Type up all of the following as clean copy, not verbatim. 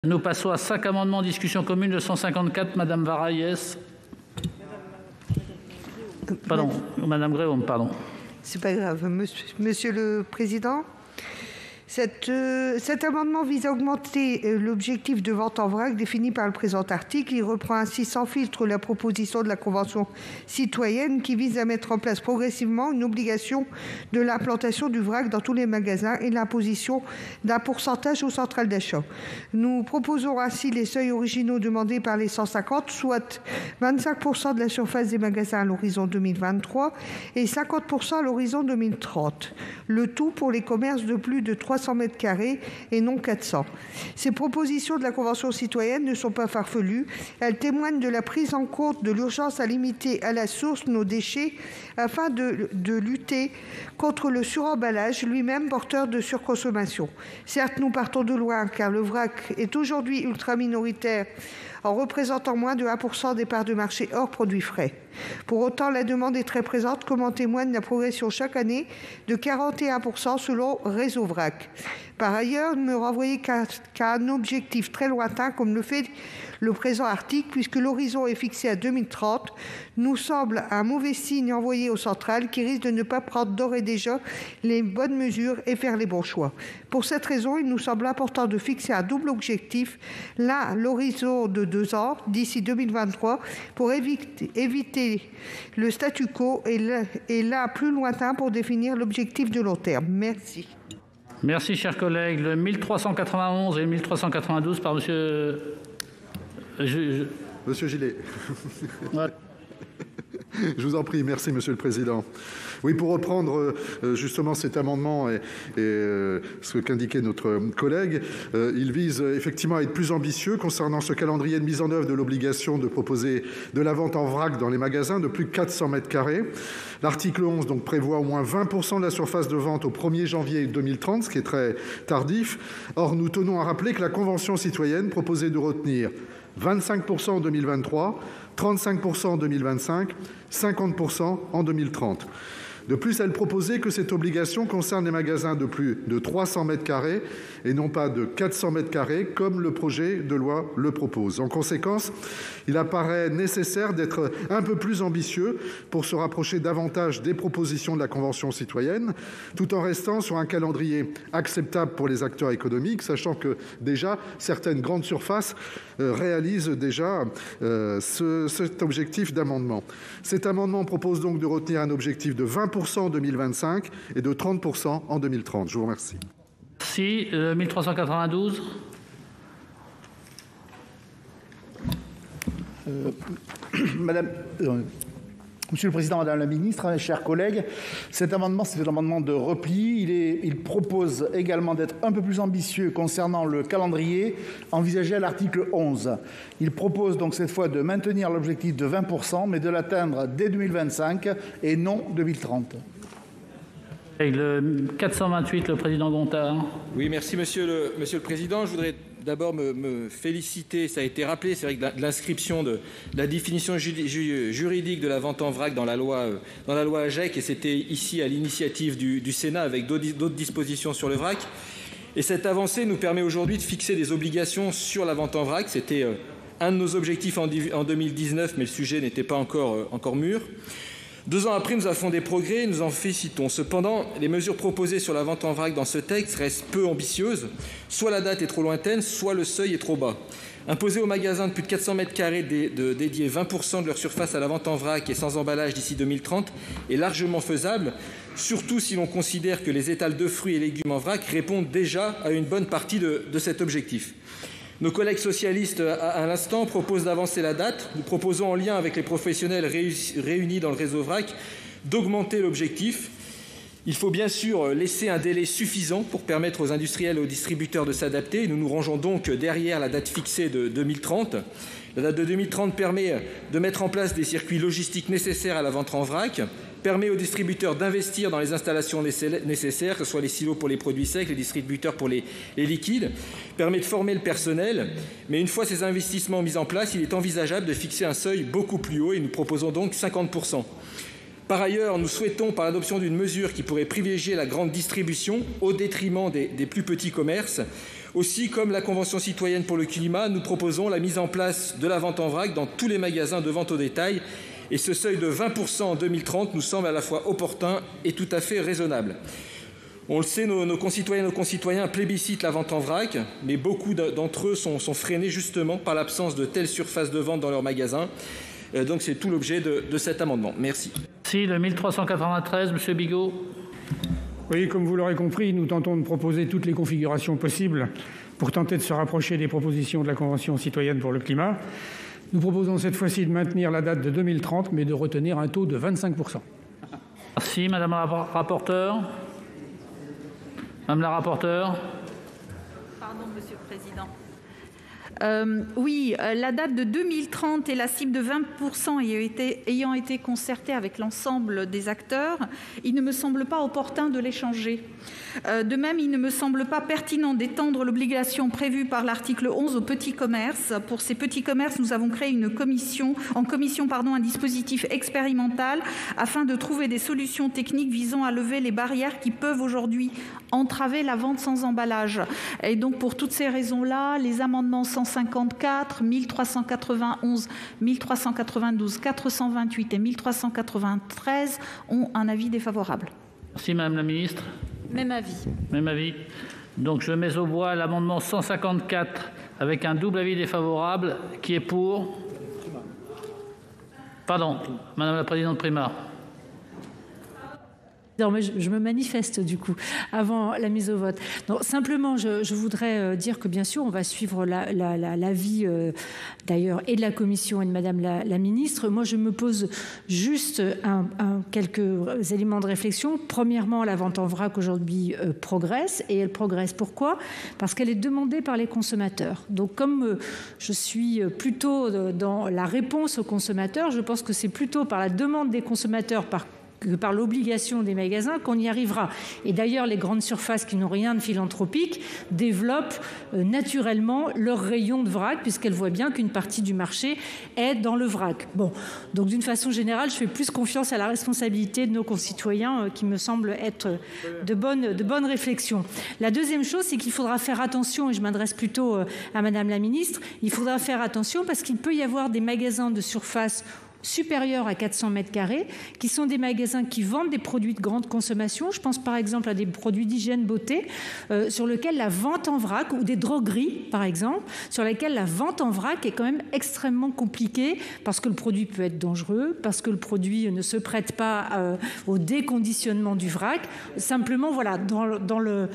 Nous passons à 5 amendements en discussion commune. Le 154, Madame Varailles. Pardon, Madame Gréaume, pardon. C'est pas grave, Monsieur le Président. Cet amendement vise à augmenter l'objectif de vente en vrac défini par le présent article. Il reprend ainsi sans filtre la proposition de la Convention citoyenne qui vise à mettre en place progressivement une obligation de l'implantation du vrac dans tous les magasins et l'imposition d'un pourcentage aux centrales d'achat. Nous proposons ainsi les seuils originaux demandés par les 150, soit 25% de la surface des magasins à l'horizon 2023 et 50% à l'horizon 2030. Le tout pour les commerces de plus de 300 mètres carrés et non 400. Ces propositions de la Convention citoyenne ne sont pas farfelues. Elles témoignent de la prise en compte de l'urgence à limiter à la source nos déchets afin de lutter contre le suremballage, lui-même porteur de surconsommation. Certes, nous partons de loin car le vrac est aujourd'hui ultra minoritaire en représentant moins de 1% des parts de marché hors produits frais. Pour autant, la demande est très présente, comme en témoigne la progression chaque année de 41% selon Réseau Vrac. Par ailleurs, ne renvoyer qu'à un objectif très lointain, comme le fait le présent article, puisque l'horizon est fixé à 2030, nous semble un mauvais signe envoyé aux centrales qui risquent de ne pas prendre d'ores et déjà les bonnes mesures et faire les bons choix. Pour cette raison, il nous semble important de fixer un double objectif, l'un l'horizon de 2 ans, d'ici 2023, pour éviter le statu quo, et l'un plus lointain pour définir l'objectif de long terme. Merci. Merci, chers collègues. Le 1391 et 1392 par Monsieur... Monsieur Gillet. Ouais. Je vous en prie, merci Monsieur le Président. Oui, pour reprendre justement cet amendement et ce qu'indiquait notre collègue, il vise effectivement à être plus ambitieux concernant ce calendrier de mise en œuvre de l'obligation de proposer de la vente en vrac dans les magasins de plus de 400 mètres carrés. L'article 11 donc, prévoit au moins 20% de la surface de vente au 1er janvier 2030, ce qui est très tardif. Or, nous tenons à rappeler que la Convention citoyenne proposait de retenir 25% en 2023, 35% en 2025, 50% en 2030. De plus, elle proposait que cette obligation concerne les magasins de plus de 300 mètres carrés et non pas de 400 mètres carrés, comme le projet de loi le propose. En conséquence, il apparaît nécessaire d'être un peu plus ambitieux pour se rapprocher davantage des propositions de la Convention citoyenne, tout en restant sur un calendrier acceptable pour les acteurs économiques, sachant que déjà certaines grandes surfaces réalisent déjà cet objectif d'amendement. Cet amendement propose donc de retenir un objectif de 20% en 2025 et de 30% en 2030. Je vous remercie. Merci. 1392. Monsieur le Président, Madame la Ministre, chers collègues, cet amendement, c'est un amendement de repli. Il propose également d'être un peu plus ambitieux concernant le calendrier envisagé à l'article 11. Il propose donc cette fois de maintenir l'objectif de 20%, mais de l'atteindre dès 2025 et non 2030. Et le 428, le président Gontard. Oui, merci Monsieur le Président. Je voudrais d'abord me féliciter, ça a été rappelé, c'est vrai que de l'inscription de la définition juridique de la vente en vrac dans la loi AGEC, et c'était ici à l'initiative du Sénat avec d'autres dispositions sur le vrac. Et cette avancée nous permet aujourd'hui de fixer des obligations sur la vente en vrac. C'était un de nos objectifs en 2019, mais le sujet n'était pas encore mûr. 2 ans après, nous avons fait des progrès et nous en félicitons. Cependant, les mesures proposées sur la vente en vrac dans ce texte restent peu ambitieuses. Soit la date est trop lointaine, soit le seuil est trop bas. Imposer aux magasins de plus de 400 mètres carrés de dédier 20% de leur surface à la vente en vrac et sans emballage d'ici 2030 est largement faisable, surtout si l'on considère que les étals de fruits et légumes en vrac répondent déjà à une bonne partie de cet objectif. Nos collègues socialistes, à l'instant, proposent d'avancer la date. Nous proposons, en lien avec les professionnels réunis dans le réseau VRAC, d'augmenter l'objectif. Il faut bien sûr laisser un délai suffisant pour permettre aux industriels et aux distributeurs de s'adapter. Nous nous rangeons donc derrière la date fixée de 2030. La date de 2030 permet de mettre en place des circuits logistiques nécessaires à la vente en vrac, permet aux distributeurs d'investir dans les installations nécessaires, que ce soit les silos pour les produits secs, les distributeurs pour les liquides, permet de former le personnel. Mais une fois ces investissements mis en place, il est envisageable de fixer un seuil beaucoup plus haut et nous proposons donc 50%. Par ailleurs, nous souhaitons, par l'adoption d'une mesure qui pourrait privilégier la grande distribution au détriment des plus petits commerces, aussi, comme la Convention citoyenne pour le climat, nous proposons la mise en place de la vente en vrac dans tous les magasins de vente au détail. Et ce seuil de 20% en 2030 nous semble à la fois opportun et tout à fait raisonnable. On le sait, nos concitoyennes et nos concitoyens plébiscitent la vente en vrac, mais beaucoup d'entre eux sont freinés justement par l'absence de telles surfaces de vente dans leurs magasins. Donc c'est tout l'objet de cet amendement. Merci. Merci. Le 1393, M. Bigot. Oui, comme vous l'aurez compris, nous tentons de proposer toutes les configurations possibles pour tenter de se rapprocher des propositions de la Convention citoyenne pour le climat. Nous proposons cette fois-ci de maintenir la date de 2030, mais de retenir un taux de 25%. Merci, Madame la rapporteure. Madame la rapporteure. Pardon, Monsieur le Président. Oui, la date de 2030 et la cible de 20% ayant été concertée avec l'ensemble des acteurs, il ne me semble pas opportun de les changer. De même, il ne me semble pas pertinent d'étendre l'obligation prévue par l'article 11 aux petits commerces. Pour ces petits commerces, nous avons créé un dispositif expérimental afin de trouver des solutions techniques visant à lever les barrières qui peuvent aujourd'hui entraver la vente sans emballage. Et donc, pour toutes ces raisons-là, les amendements 154, 1391, 1392, 428 et 1393 ont un avis défavorable. Merci, Madame la Ministre. Même avis. Même avis. Donc, je mets aux voix l'amendement 154 avec un double avis défavorable. Qui est pour? Pardon, Madame la Présidente Prima. Non, mais je me manifeste du coup avant la mise au vote. Non, simplement, je voudrais dire que bien sûr, on va suivre l'avis d'ailleurs et de la Commission et de Madame la Ministre. Moi, je me pose juste quelques éléments de réflexion. Premièrement, la vente en vrac aujourd'hui progresse, et elle progresse. Pourquoi? Parce qu'elle est demandée par les consommateurs. Donc, comme je suis plutôt dans la réponse aux consommateurs, je pense que c'est plutôt par la demande des consommateurs que par l'obligation des magasins qu'on y arrivera. Et d'ailleurs, les grandes surfaces qui n'ont rien de philanthropique développent naturellement leur rayon de vrac, puisqu'elles voient bien qu'une partie du marché est dans le vrac. Bon, donc d'une façon générale, je fais plus confiance à la responsabilité de nos concitoyens, qui me semble être de bonne réflexion. La deuxième chose, c'est qu'il faudra faire attention, et je m'adresse plutôt à Madame la Ministre, il faudra faire attention parce qu'il peut y avoir des magasins de surface supérieurs à 400 mètres carrés, qui sont des magasins qui vendent des produits de grande consommation. Je pense par exemple à des produits d'hygiène beauté, sur lesquels la vente en vrac, ou des drogueries par exemple, sur lesquels la vente en vrac est quand même extrêmement compliquée, parce que le produit peut être dangereux, parce que le produit ne se prête pas au déconditionnement du vrac. Simplement, voilà, dans le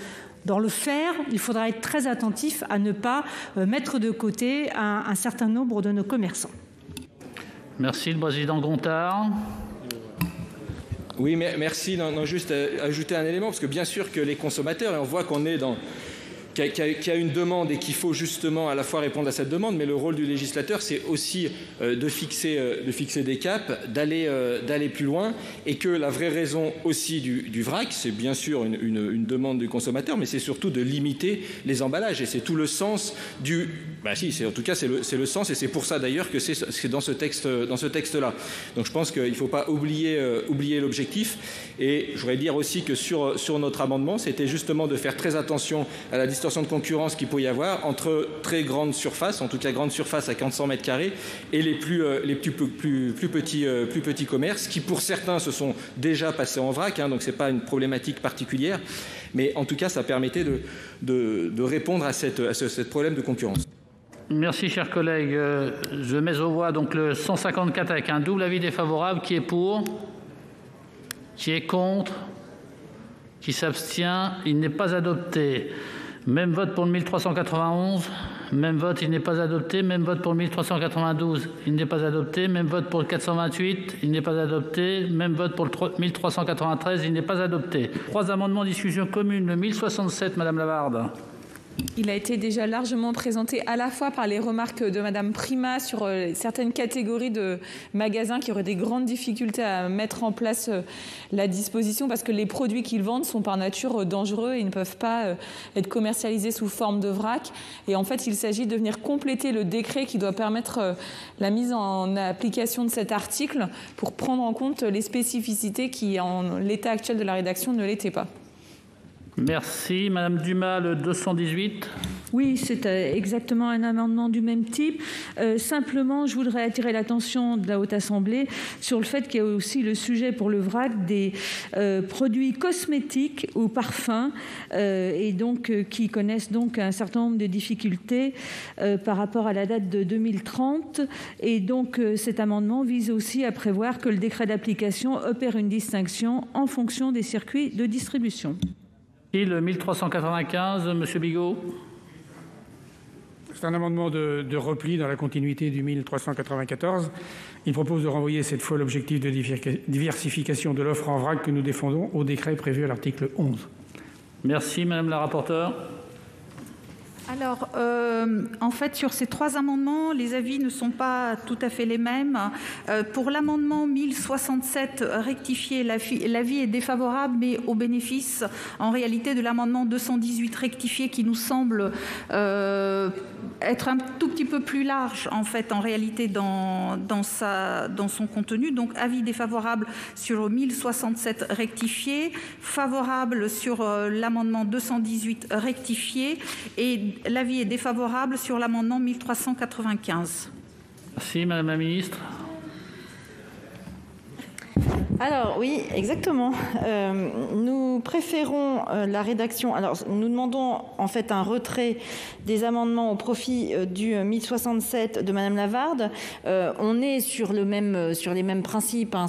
faire, il faudra être très attentif à ne pas mettre de côté un certain nombre de nos commerçants. Merci, le président Gontard. Oui, merci. Non, juste ajouter un élément, parce que bien sûr que les consommateurs, et on voit qu'on est qu'il y a une demande et qu'il faut justement à la fois répondre à cette demande, mais le rôle du législateur, c'est aussi de fixer des caps, d'aller plus loin, et que la vraie raison aussi du vrac, c'est bien sûr une demande du consommateur, mais c'est surtout de limiter les emballages, et c'est tout le sens du... en tout cas, c'est le sens, et c'est pour ça d'ailleurs que c'est dans ce texte-là. Donc je pense qu'il ne faut pas oublier l'objectif, et je voudrais dire aussi que sur notre amendement, c'était justement de faire très attention à la distorsion de concurrence qu'il peut y avoir entre très grandes surfaces, en tout cas grandes surfaces à 400 mètres carrés, et les plus petits commerces, qui pour certains se sont déjà passés en vrac, donc ce n'est pas une problématique particulière, mais en tout cas ça permettait de répondre à ce problème de concurrence. Merci, chers collègues. Je mets aux voix donc le 154 avec un double avis défavorable. Qui est pour? Qui est contre? Qui s'abstient? Il n'est pas adopté. Même vote pour le 1391. Même vote, il n'est pas adopté. Même vote pour le 1392. Il n'est pas adopté. Même vote pour le 428. Il n'est pas adopté. Même vote pour le 1393. Il n'est pas adopté. 3 amendements en discussion commune. Le 1067, Madame Lavarde. Il a été déjà largement présenté à la fois par les remarques de Madame Prima sur certaines catégories de magasins qui auraient des grandes difficultés à mettre en place la disposition parce que les produits qu'ils vendent sont par nature dangereux et ne peuvent pas être commercialisés sous forme de vrac. Et en fait, il s'agit de venir compléter le décret qui doit permettre la mise en application de cet article pour prendre en compte les spécificités qui, en l'état actuel de la rédaction, ne l'étaient pas. Merci. Madame Dumas, le 218. Oui, c'est exactement un amendement du même type. Simplement, je voudrais attirer l'attention de la Haute Assemblée sur le fait qu'il y a aussi le sujet pour le vrac des produits cosmétiques ou parfums et donc qui connaissent donc un certain nombre de difficultés par rapport à la date de 2030. Et donc, cet amendement vise aussi à prévoir que le décret d'application opère une distinction en fonction des circuits de distribution. Et le 1395, Monsieur Bigot. C'est un amendement de repli dans la continuité du 1394. Il propose de renvoyer cette fois l'objectif de diversification de l'offre en vrac que nous défendons au décret prévu à l'article 11. Merci, Madame la rapporteure. Alors, en fait, sur ces trois amendements, les avis ne sont pas tout à fait les mêmes. Pour l'amendement 1067 rectifié, l'avis est défavorable, mais au bénéfice, en réalité, de l'amendement 218 rectifié qui nous semble être un tout petit peu plus large, en fait, en réalité, dans son contenu. Donc, avis défavorable sur 1067 rectifié, favorable sur l'amendement 218 rectifié et l'avis est défavorable sur l'amendement 1395. Merci, Madame la Ministre. Alors oui, exactement. Nous préférons la rédaction. Alors nous demandons en fait un retrait des amendements au profit du 1067 de Madame Lavarde. On est sur les mêmes principes. Hein,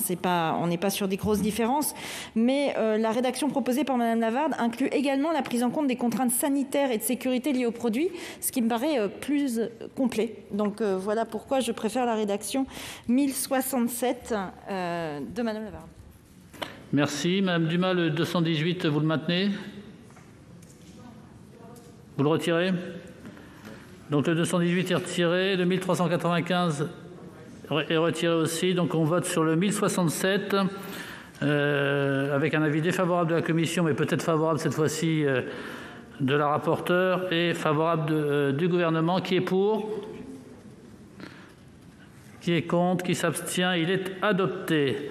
on n'est pas sur des grosses différences, mais la rédaction proposée par Madame Lavarde inclut également la prise en compte des contraintes sanitaires et de sécurité liées aux produits, ce qui me paraît plus complet. Donc voilà pourquoi je préfère la rédaction 1067 de Madame Lavarde. Merci. Madame Dumas, le 218, vous le maintenez? Vous le retirez? Donc le 218 est retiré. Le 1395 est retiré aussi. Donc on vote sur le 1067 avec un avis défavorable de la commission, mais peut-être favorable cette fois-ci de la rapporteure et favorable du gouvernement. Qui est pour? Qui est contre? Qui s'abstient? Il est adopté.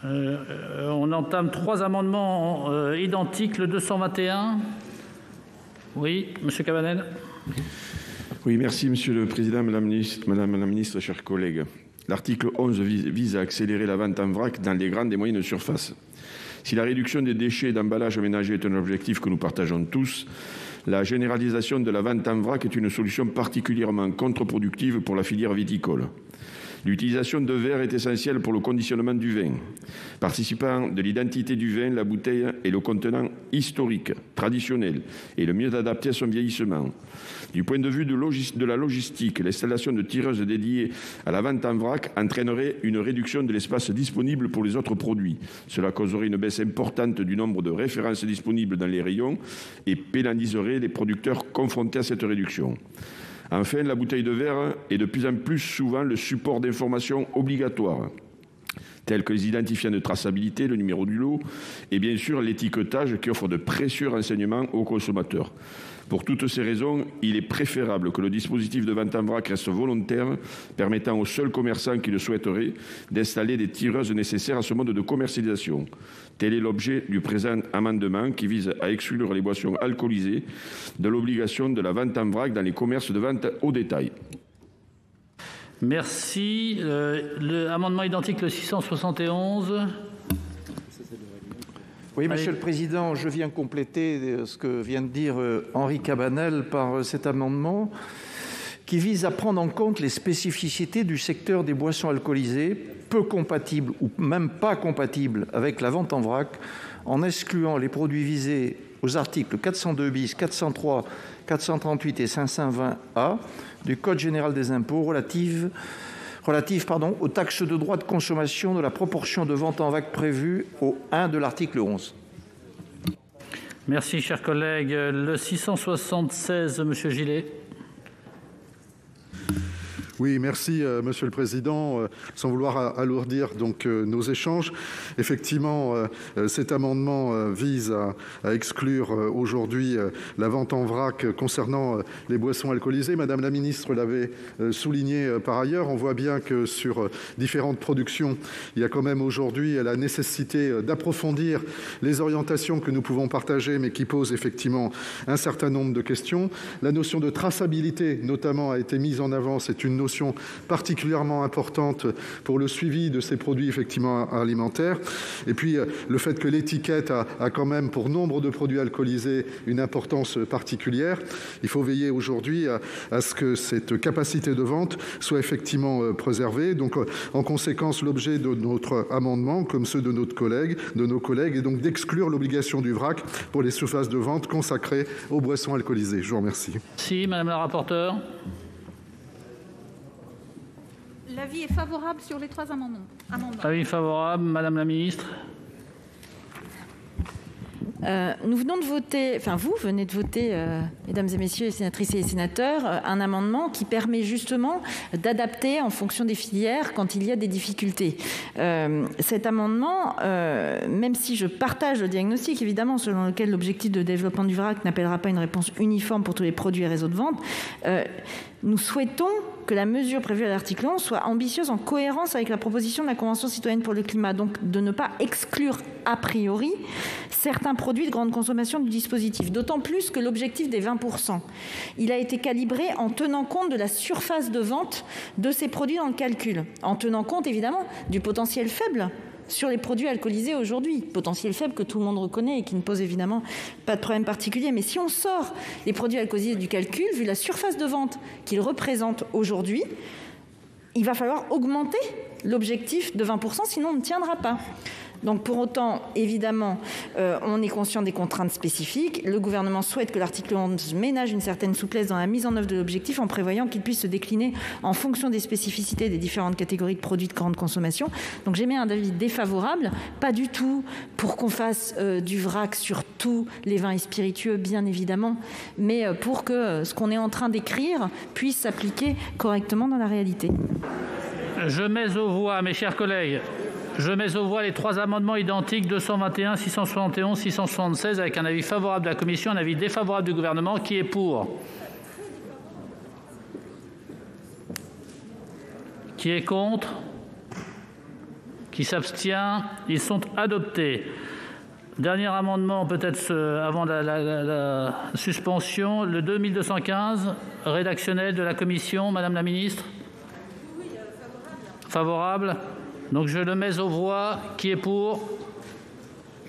On entame trois amendements identiques. Le 221. Oui, Monsieur Cabanel. Oui, merci Monsieur le Président, Madame la Ministre, chers collègues. L'article 11 vise à accélérer la vente en vrac dans les grandes et moyennes surfaces. Si la réduction des déchets d'emballage ménager est un objectif que nous partageons tous, la généralisation de la vente en vrac est une solution particulièrement contre-productive pour la filière viticole. L'utilisation de verre est essentielle pour le conditionnement du vin. Participant de l'identité du vin, la bouteille est le contenant historique, traditionnel et le mieux adapté à son vieillissement. Du point de vue de la logistique, l'installation de tireuses dédiées à la vente en vrac entraînerait une réduction de l'espace disponible pour les autres produits. Cela causerait une baisse importante du nombre de références disponibles dans les rayons et pénaliserait les producteurs confrontés à cette réduction. Enfin, la bouteille de verre est de plus en plus souvent le support d'informations obligatoires, tels que les identifiants de traçabilité, le numéro du lot et bien sûr l'étiquetage qui offre de précieux renseignements aux consommateurs. Pour toutes ces raisons, il est préférable que le dispositif de vente en vrac reste volontaire, permettant aux seuls commerçants qui le souhaiteraient d'installer des tireuses nécessaires à ce mode de commercialisation. Tel est l'objet du présent amendement qui vise à exclure les boissons alcoolisées de l'obligation de la vente en vrac dans les commerces de vente au détail. Merci. L'amendement identique, le 671. Oui, Monsieur le Président, je viens compléter ce que vient de dire Henri Cabanel par cet amendement qui vise à prendre en compte les spécificités du secteur des boissons alcoolisées, peu compatibles ou même pas compatibles avec la vente en vrac, en excluant les produits visés aux articles 402 bis, 403, 438 et 520A du Code général des impôts relatifs aux taxes de droit de consommation de la proportion de vente en vrac prévue au 1 de l'article 11. Merci, chers collègues. Le 676, Monsieur Gillet. Oui, merci, Monsieur le Président. Sans vouloir alourdir donc nos échanges, effectivement, cet amendement vise à exclure aujourd'hui la vente en vrac concernant les boissons alcoolisées. Madame la ministre l'avait souligné par ailleurs. On voit bien que sur différentes productions, il y a quand même aujourd'hui la nécessité d'approfondir les orientations que nous pouvons partager, mais qui posent effectivement un certain nombre de questions. La notion de traçabilité, notamment, a été mise en avant. C'est une notion particulièrement importante pour le suivi de ces produits effectivement alimentaires. Et puis le fait que l'étiquette a quand même pour nombre de produits alcoolisés une importance particulière. Il faut veiller aujourd'hui à ce que cette capacité de vente soit effectivement préservée. Donc en conséquence, l'objet de notre amendement, comme ceux de nos collègues, est donc d'exclure l'obligation du vrac pour les surfaces de vente consacrées aux boissons alcoolisées. Je vous remercie. Si, Madame la rapporteure. L'avis est favorable sur les 3 amendements. Avis favorable, Madame la ministre. Nous venons de voter, enfin vous venez de voter, mesdames et messieurs les sénatrices et les sénateurs, un amendement qui permet justement d'adapter en fonction des filières quand il y a des difficultés. Cet amendement, même si je partage le diagnostic évidemment selon lequel l'objectif de développement du vrac n'appellera pas une réponse uniforme pour tous les produits et réseaux de vente, nous souhaitons que la mesure prévue à l'article 11 soit ambitieuse en cohérence avec la proposition de la Convention citoyenne pour le climat, donc de ne pas exclure a priori certains produits de grande consommation du dispositif, d'autant plus que l'objectif des 20%, il a été calibré en tenant compte de la surface de vente de ces produits dans le calcul, en tenant compte évidemment du potentiel faible sur les produits alcoolisés aujourd'hui, potentiel faible que tout le monde reconnaît et qui ne pose évidemment pas de problème particulier. Mais si on sort les produits alcoolisés du calcul, vu la surface de vente qu'ils représentent aujourd'hui, il va falloir augmenter l'objectif de 20%, sinon on ne tiendra pas. Donc pour autant, évidemment, on est conscient des contraintes spécifiques. Le gouvernement souhaite que l'article 11 ménage une certaine souplesse dans la mise en œuvre de l'objectif en prévoyant qu'il puisse se décliner en fonction des spécificités des différentes catégories de produits de grande consommation. Donc j'émets un avis défavorable, pas du tout pour qu'on fasse du vrac sur tous les vins et spiritueux, bien évidemment, mais pour que ce qu'on est en train d'écrire puisse s'appliquer correctement dans la réalité. Je mets aux voix, mes chers collègues, les 3 amendements identiques 221, 671, 676 avec un avis favorable de la commission, un avis défavorable du gouvernement. Qui est pour? Qui est contre? Qui s'abstient? Ils sont adoptés. Dernier amendement, peut-être avant la suspension, le 2215, rédactionnel de la commission. Madame la ministre? Favorable. Donc je le mets aux voix. Qui est pour?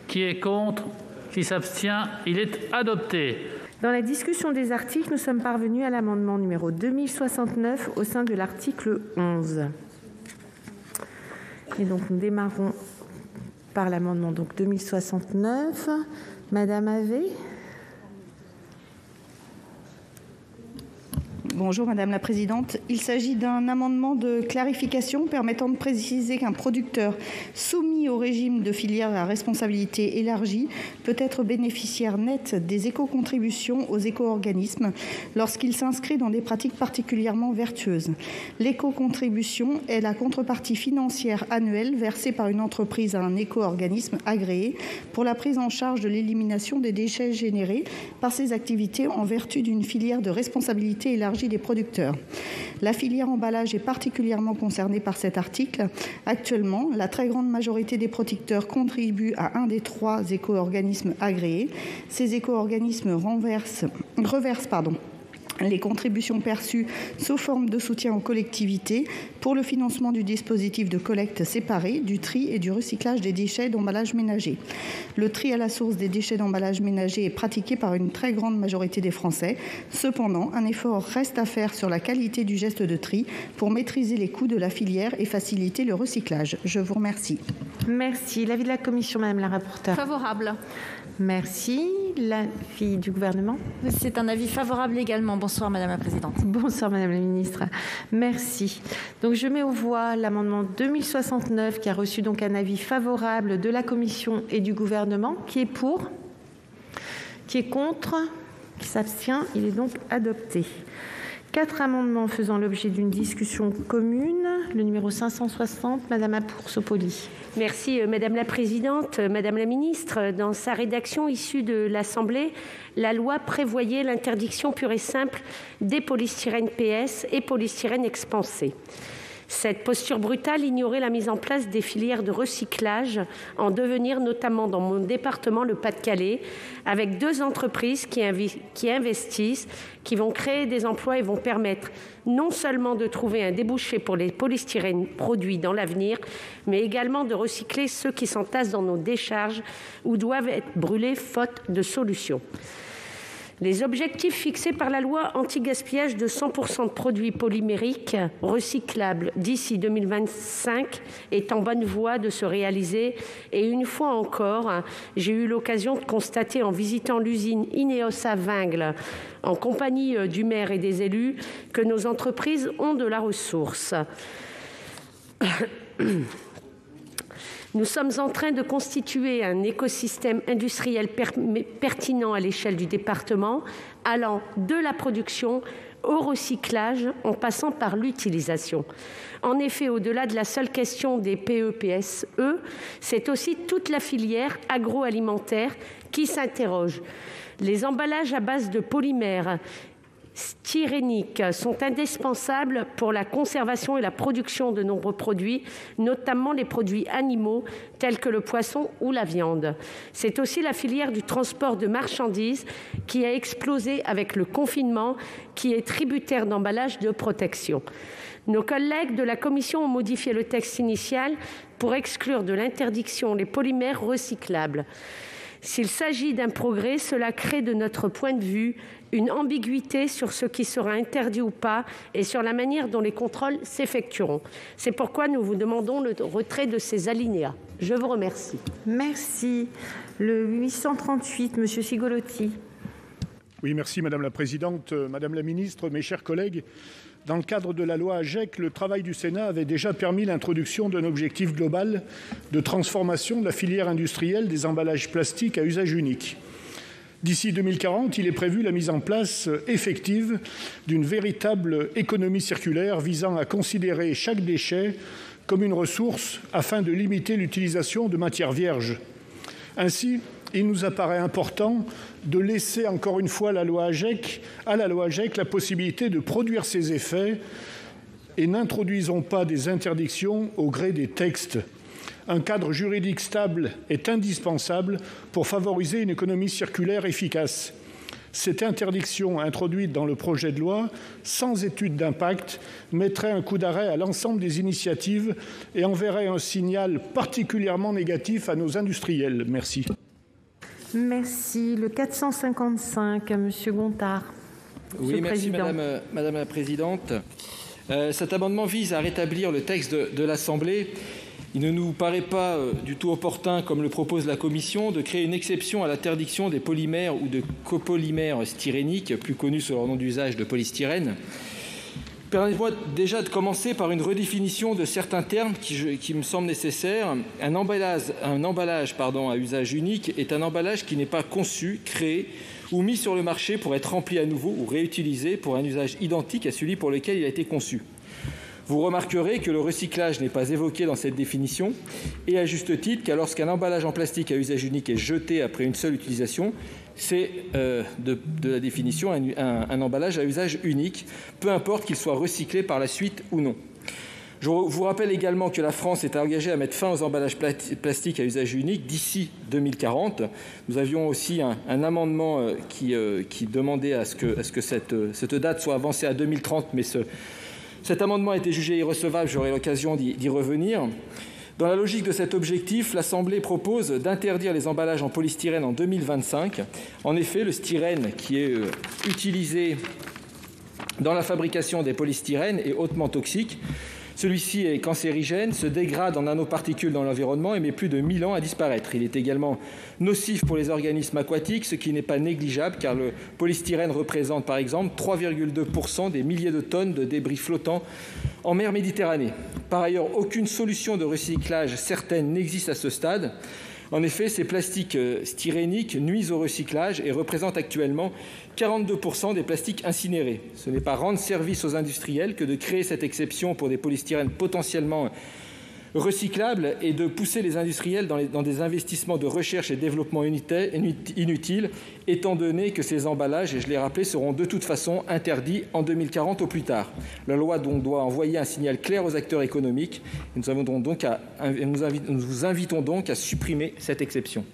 Qui est contre? Qui s'abstient? Il est adopté. Dans la discussion des articles, nous sommes parvenus à l'amendement numéro 2069 au sein de l'article 11. Et donc nous démarrons par l'amendement 2069. Madame Havet. Bonjour Madame la Présidente. Il s'agit d'un amendement de clarification permettant de préciser qu'un producteur soumis au régime de filière à responsabilité élargie peut être bénéficiaire net des éco-contributions aux éco-organismes lorsqu'il s'inscrit dans des pratiques particulièrement vertueuses. L'éco-contribution est la contrepartie financière annuelle versée par une entreprise à un éco-organisme agréé pour la prise en charge de l'élimination des déchets générés par ses activités en vertu d'une filière de responsabilité élargie des producteurs. La filière emballage est particulièrement concernée par cet article. Actuellement, la très grande majorité des producteurs contribuent à un des 3 éco-organismes agréés. Ces éco-organismes reversent les contributions perçues sous forme de soutien aux collectivités pour le financement du dispositif de collecte séparée, du tri et du recyclage des déchets d'emballage ménager. Le tri à la source des déchets d'emballage ménager est pratiqué par une très grande majorité des Français. Cependant, un effort reste à faire sur la qualité du geste de tri pour maîtriser les coûts de la filière et faciliter le recyclage. Je vous remercie. Merci. L'avis de la commission, Madame la rapporteure. Favorable. Merci. L'avis du gouvernement? C'est un avis favorable également. Bonsoir Madame la Présidente. Bonsoir Madame la Ministre. Merci. Donc je mets aux voix l'amendement 2069 qui a reçu donc un avis favorable de la commission et du gouvernement. Qui est pour? Qui est contre? Qui s'abstient? Il est donc adopté. 4 amendements faisant l'objet d'une discussion commune. Le numéro 560, Madame Apourceau-Poly. Merci Madame la Présidente. Madame la Ministre, dans sa rédaction issue de l'Assemblée, la loi prévoyait l'interdiction pure et simple des polystyrènes PS et polystyrènes expansés. Cette posture brutale ignorait la mise en place des filières de recyclage en devenir, notamment dans mon département, le Pas-de-Calais, avec 2 entreprises qui investissent, qui vont créer des emplois et vont permettre non seulement de trouver un débouché pour les polystyrènes produits dans l'avenir, mais également de recycler ceux qui s'entassent dans nos décharges ou doivent être brûlés faute de solution. Les objectifs fixés par la loi anti-gaspillage de 100% de produits polymériques recyclables d'ici 2025 est en bonne voie de se réaliser. Et une fois encore, j'ai eu l'occasion de constater en visitant l'usine Ineos à Vingles, en compagnie du maire et des élus, que nos entreprises ont de la ressource. Nous sommes en train de constituer un écosystème industriel pertinent à l'échelle du département, allant de la production au recyclage en passant par l'utilisation. En effet, au-delà de la seule question des PE-PSE, c'est aussi toute la filière agroalimentaire qui s'interroge. Les emballages à base de polymères styréniques sont indispensables pour la conservation et la production de nombreux produits, notamment les produits animaux tels que le poisson ou la viande. C'est aussi la filière du transport de marchandises qui a explosé avec le confinement, qui est tributaire d'emballages de protection. Nos collègues de la Commission ont modifié le texte initial pour exclure de l'interdiction les polymères recyclables. S'il s'agit d'un progrès, cela crée de notre point de vue une ambiguïté sur ce qui sera interdit ou pas et sur la manière dont les contrôles s'effectueront. C'est pourquoi nous vous demandons le retrait de ces alinéas. Je vous remercie. Merci. Le 838, Monsieur Cigolotti. Oui, merci Madame la Présidente. Madame la Ministre, mes chers collègues, dans le cadre de la loi AGEC, le travail du Sénat avait déjà permis l'introduction d'un objectif global de transformation de la filière industrielle des emballages plastiques à usage unique. D'ici 2040, il est prévu la mise en place effective d'une véritable économie circulaire visant à considérer chaque déchet comme une ressource afin de limiter l'utilisation de matières vierges. Ainsi, il nous apparaît important de laisser encore une fois à la loi AGEC la possibilité de produire ses effets et n'introduisons pas des interdictions au gré des textes. Un cadre juridique stable est indispensable pour favoriser une économie circulaire efficace. Cette interdiction introduite dans le projet de loi, sans étude d'impact, mettrait un coup d'arrêt à l'ensemble des initiatives et enverrait un signal particulièrement négatif à nos industriels. Merci. Merci. Le 455, Monsieur Gontard. Oui, merci Madame la Présidente. Cet amendement vise à rétablir le texte de l'Assemblée. Il ne nous paraît pas du tout opportun, comme le propose la Commission, de créer une exception à l'interdiction des polymères ou de copolymères styréniques, plus connus sous leur nom d'usage de polystyrène. Permettez-moi déjà de commencer par une redéfinition de certains termes qui me semblent nécessaires. Un emballage à usage unique est un emballage qui n'est pas conçu, créé ou mis sur le marché pour être rempli à nouveau ou réutilisé pour un usage identique à celui pour lequel il a été conçu. Vous remarquerez que le recyclage n'est pas évoqué dans cette définition, et à juste titre, car lorsqu'un emballage en plastique à usage unique est jeté après une seule utilisation, c'est de la définition un emballage à usage unique, peu importe qu'il soit recyclé par la suite ou non. Je vous rappelle également que la France est engagée à mettre fin aux emballages plastiques à usage unique d'ici 2040. Nous avions aussi un amendement qui demandait à ce que cette date soit avancée à 2030, mais cet amendement a été jugé irrecevable, j'aurai l'occasion d'y revenir. Dans la logique de cet objectif, l'Assemblée propose d'interdire les emballages en polystyrène en 2025. En effet, le styrène qui est utilisé dans la fabrication des polystyrènes est hautement toxique. Celui-ci est cancérigène, se dégrade en nanoparticules dans l'environnement et met plus de 1000 ans à disparaître. Il est également nocif pour les organismes aquatiques, ce qui n'est pas négligeable car le polystyrène représente par exemple 3,2% des milliers de tonnes de débris flottants en mer Méditerranée. Par ailleurs, aucune solution de recyclage certaine n'existe à ce stade. En effet, ces plastiques styréniques nuisent au recyclage et représentent actuellement 42% des plastiques incinérés. Ce n'est pas rendre service aux industriels que de créer cette exception pour des polystyrènes potentiellement recyclables et de pousser les industriels dans des investissements de recherche et développement inutiles, étant donné que ces emballages, et je l'ai rappelé, seront de toute façon interdits en 2040 au plus tard. La loi donc doit envoyer un signal clair aux acteurs économiques. Nous vous invitons donc à supprimer cette exception.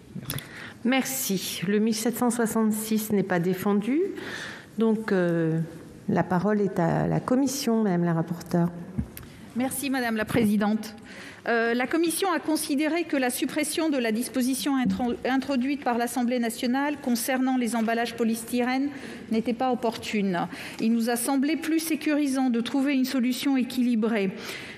Merci. Le 1766 n'est pas défendu. Donc, la parole est à la Commission, Madame la rapporteure. Merci Madame la Présidente. La Commission a considéré que la suppression de la disposition introduite par l'Assemblée nationale concernant les emballages polystyrène n'était pas opportune. Il nous a semblé plus sécurisant de trouver une solution équilibrée.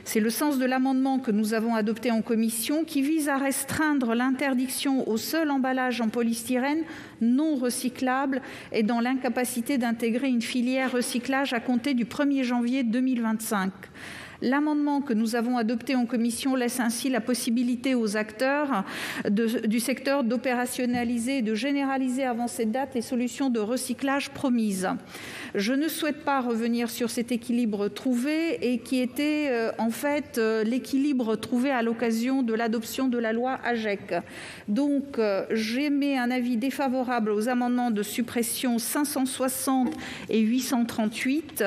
C'est le sens de l'amendement que nous avons adopté en commission qui vise à restreindre l'interdiction au seul emballage en polystyrène non recyclable et dans l'incapacité d'intégrer une filière recyclage à compter du 1er janvier 2025. L'amendement que nous avons adopté en commission laisse ainsi la possibilité aux acteurs du secteur d'opérationnaliser et de généraliser avant cette date les solutions de recyclage promises. Je ne souhaite pas revenir sur cet équilibre trouvé et qui était en fait l'équilibre trouvé à l'occasion de l'adoption de la loi AGEC. Donc j'émets un avis défavorable aux amendements de suppression 560 et 838.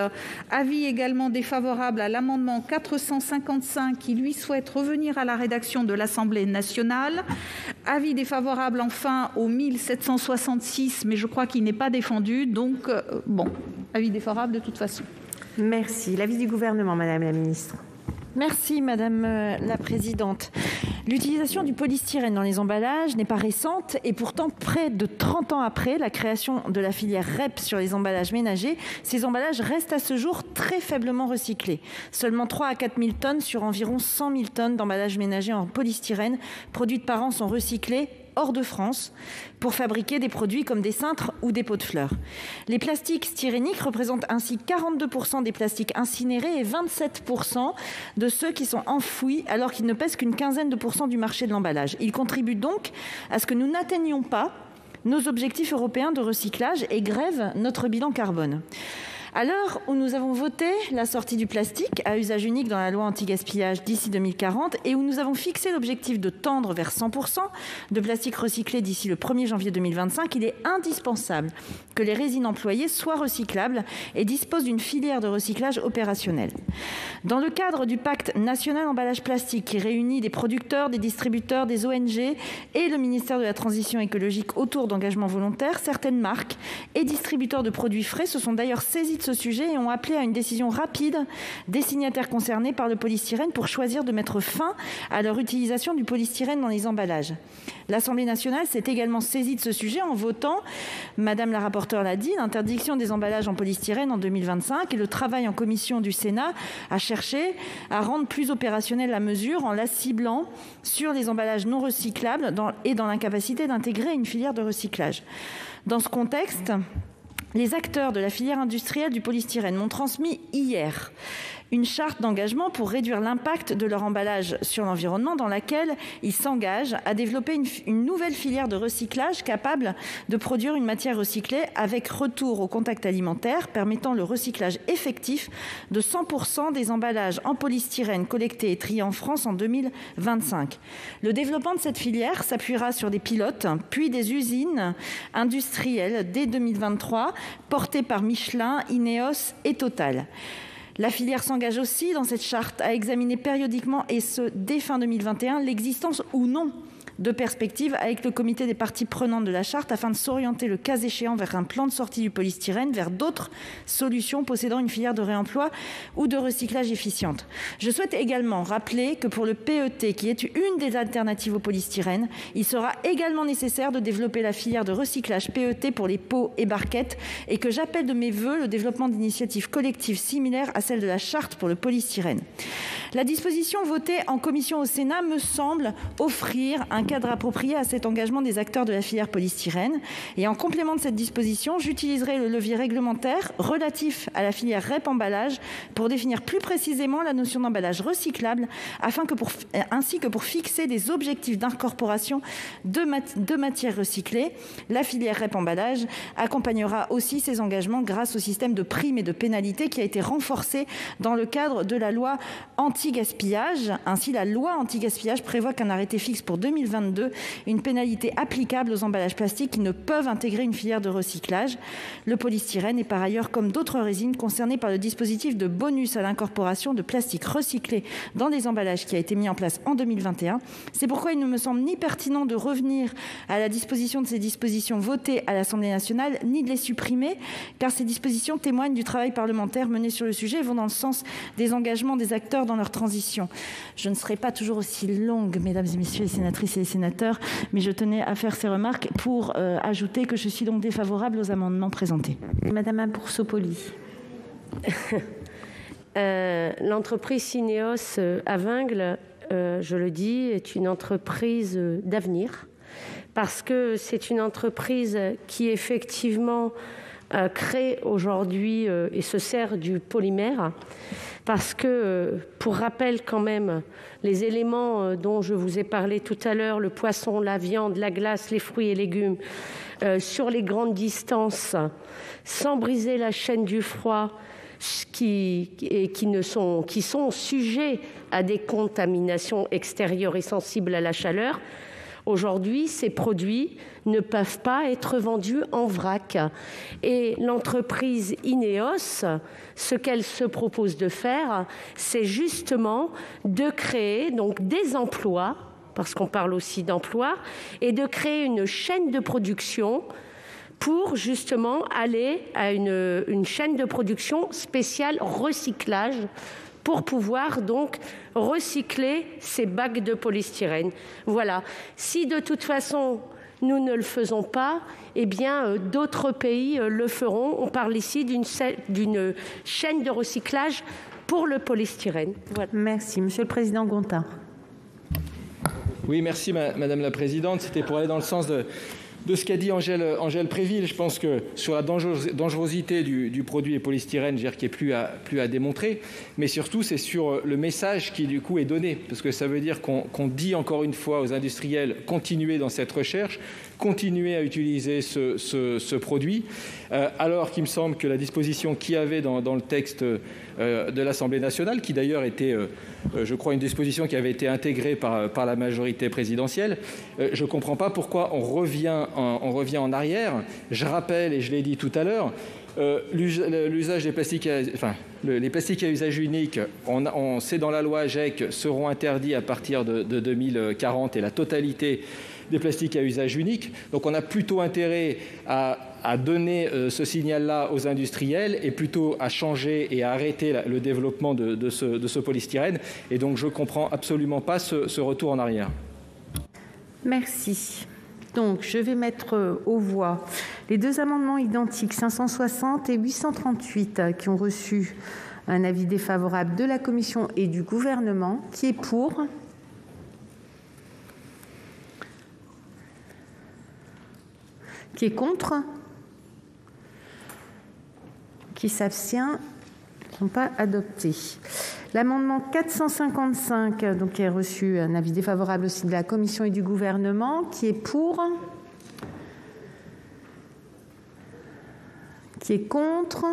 Avis également défavorable à l'amendement 455 qui lui souhaite revenir à la rédaction de l'Assemblée nationale. Avis défavorable enfin au 1766, mais je crois qu'il n'est pas défendu. Donc avis défavorable de toute façon. Merci. L'avis du gouvernement, Madame la Ministre. Merci Madame la Présidente. L'utilisation du polystyrène dans les emballages n'est pas récente et pourtant près de 30 ans après la création de la filière REP sur les emballages ménagers, ces emballages restent à ce jour très faiblement recyclés. Seulement 3 à 4 000 tonnes sur environ 100 000 tonnes d'emballages ménagers en polystyrène produites par an sont recyclés hors de France pour fabriquer des produits comme des cintres ou des pots de fleurs. Les plastiques styréniques représentent ainsi 42% des plastiques incinérés et 27% de ceux qui sont enfouis alors qu'ils ne pèsent qu'une quinzaine de pourcents du marché de l'emballage. Ils contribuent donc à ce que nous n'atteignions pas nos objectifs européens de recyclage et grèvent notre bilan carbone. À l'heure où nous avons voté la sortie du plastique à usage unique dans la loi anti-gaspillage d'ici 2040 et où nous avons fixé l'objectif de tendre vers 100% de plastique recyclé d'ici le 1er janvier 2025, il est indispensable que les résines employées soient recyclables et disposent d'une filière de recyclage opérationnelle. Dans le cadre du pacte national emballage plastique qui réunit des producteurs, des distributeurs, des ONG et le ministère de la Transition écologique autour d'engagements volontaires, certaines marques et distributeurs de produits frais se sont d'ailleurs saisis de ce sujet et ont appelé à une décision rapide des signataires concernés par le polystyrène pour choisir de mettre fin à leur utilisation du polystyrène dans les emballages. L'Assemblée nationale s'est également saisie de ce sujet en votant, Madame la rapporteure l'a dit, l'interdiction des emballages en polystyrène en 2025 et le travail en commission du Sénat a cherché à rendre plus opérationnelle la mesure en la ciblant sur les emballages non recyclables et dans l'incapacité d'intégrer une filière de recyclage. Dans ce contexte, les acteurs de la filière industrielle du polystyrène m'ont transmis hier une charte d'engagement pour réduire l'impact de leur emballage sur l'environnement dans laquelle ils s'engagent à développer une nouvelle filière de recyclage capable de produire une matière recyclée avec retour au contact alimentaire permettant le recyclage effectif de 100% des emballages en polystyrène collectés et triés en France en 2025. Le développement de cette filière s'appuiera sur des pilotes puis des usines industrielles dès 2023 portées par Michelin, Ineos et Total. La filière s'engage aussi dans cette charte à examiner périodiquement, et ce dès fin 2021, l'existence ou non de perspectives avec le comité des parties prenantes de la charte afin de s'orienter le cas échéant vers un plan de sortie du polystyrène, vers d'autres solutions possédant une filière de réemploi ou de recyclage efficiente. Je souhaite également rappeler que pour le PET, qui est une des alternatives au polystyrène, il sera également nécessaire de développer la filière de recyclage PET pour les pots et barquettes et que j'appelle de mes vœux le développement d'initiatives collectives similaires à celle de la charte pour le polystyrène. La disposition votée en commission au Sénat me semble offrir un cadre approprié à cet engagement des acteurs de la filière polystyrène. Et en complément de cette disposition, j'utiliserai le levier réglementaire relatif à la filière REP emballage pour définir plus précisément la notion d'emballage recyclable, ainsi que pour fixer des objectifs d'incorporation de matières recyclées. La filière REP emballage accompagnera aussi ces engagements grâce au système de primes et de pénalités qui a été renforcé dans le cadre de la loi anti-gaspillage. Ainsi, la loi anti-gaspillage prévoit qu'un arrêté fixe pour 2022 une pénalité applicable aux emballages plastiques qui ne peuvent intégrer une filière de recyclage. Le polystyrène est par ailleurs, comme d'autres résines, concerné par le dispositif de bonus à l'incorporation de plastique recyclé dans les emballages qui a été mis en place en 2021. C'est pourquoi il ne me semble ni pertinent de revenir à la disposition de ces dispositions votées à l'Assemblée nationale, ni de les supprimer, car ces dispositions témoignent du travail parlementaire mené sur le sujet et vont dans le sens des engagements des acteurs dans leur transition. Je ne serai pas toujours aussi longue, mesdames et messieurs les sénatrices et les sénateurs, mais je tenais à faire ces remarques pour ajouter que je suis donc défavorable aux amendements présentés. Madame Apourceau-Poly. L'entreprise Syneos à Vingles, je le dis, est une entreprise d'avenir parce que c'est une entreprise qui effectivement crée aujourd'hui et se sert du polymère parce que, pour rappel quand même, les éléments dont je vous ai parlé tout à l'heure, le poisson, la viande, la glace, les fruits et légumes, sur les grandes distances, sans briser la chaîne du froid, qui sont sujets à des contaminations extérieures et sensibles à la chaleur. Aujourd'hui, ces produits ne peuvent pas être vendus en vrac. Et l'entreprise Ineos, ce qu'elle se propose de faire, c'est justement de créer donc des emplois, parce qu'on parle aussi d'emplois, et de créer une chaîne de production pour justement aller à une chaîne de production spéciale recyclage pour pouvoir donc recycler ces bacs de polystyrène. Voilà. Si de toute façon nous ne le faisons pas, eh bien d'autres pays le feront. On parle ici d'une chaîne de recyclage pour le polystyrène. Voilà. Merci. Monsieur le Président Gontard. Oui, merci Madame la Présidente. C'était pour aller dans le sens de ce qu'a dit Angèle Préville. Je pense que sur la dangerosité du produit polystyrène, qui n'est plus à démontrer, mais surtout c'est sur le message qui du coup est donné, parce que ça veut dire qu'on dit encore une fois aux industriels continuez dans cette recherche, continuez à utiliser ce produit, alors qu'il me semble que la disposition qu'il y avait dans le texte de l'Assemblée nationale, qui d'ailleurs était, je crois, une disposition qui avait été intégrée par la majorité présidentielle, je ne comprends pas pourquoi on revient en arrière. Je rappelle, et je l'ai dit tout à l'heure, l'usage des plastiques, les plastiques à usage unique, on sait dans la loi AGEC, seront interdits à partir de 2040 et la totalité des plastiques à usage unique. Donc on a plutôt intérêt à donner ce signal-là aux industriels et plutôt à changer et à arrêter le développement de ce polystyrène. Et donc je ne comprends absolument pas ce retour en arrière. Merci. Donc je vais mettre aux voix les deux amendements identiques 560 et 838 qui ont reçu un avis défavorable de la Commission et du Gouvernement. Qui est pour ? Qui est contre ? Qui s'abstient ? Ils ne sont pas adoptés. L'amendement 455, donc, qui a reçu un avis défavorable aussi de la Commission et du Gouvernement. Qui est pour ? Qui est contre ?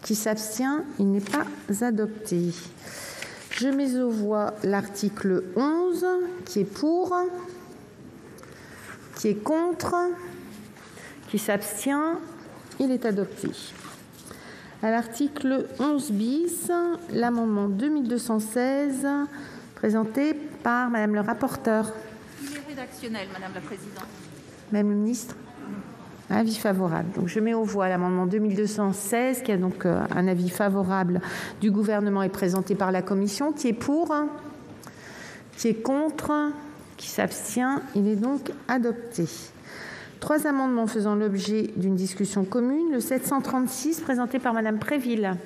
Qui s'abstient ? Il n'est pas adopté. Je mets aux voix l'article 11. Qui est pour ? Qui est contre ? Qui s'abstient ? Il est adopté. À l'article 11 bis, l'amendement 2216, présenté par Madame le rapporteur. Il est rédactionnel, Madame la Présidente. Madame le ministre ? Avis favorable. Donc je mets aux voix l'amendement 2216, qui a donc un avis favorable du Gouvernement et présenté par la Commission. Qui est pour ? Qui est contre ? Qui s'abstient ? Il est donc adopté. Trois amendements faisant l'objet d'une discussion commune. Le 736, présenté par Madame Préville.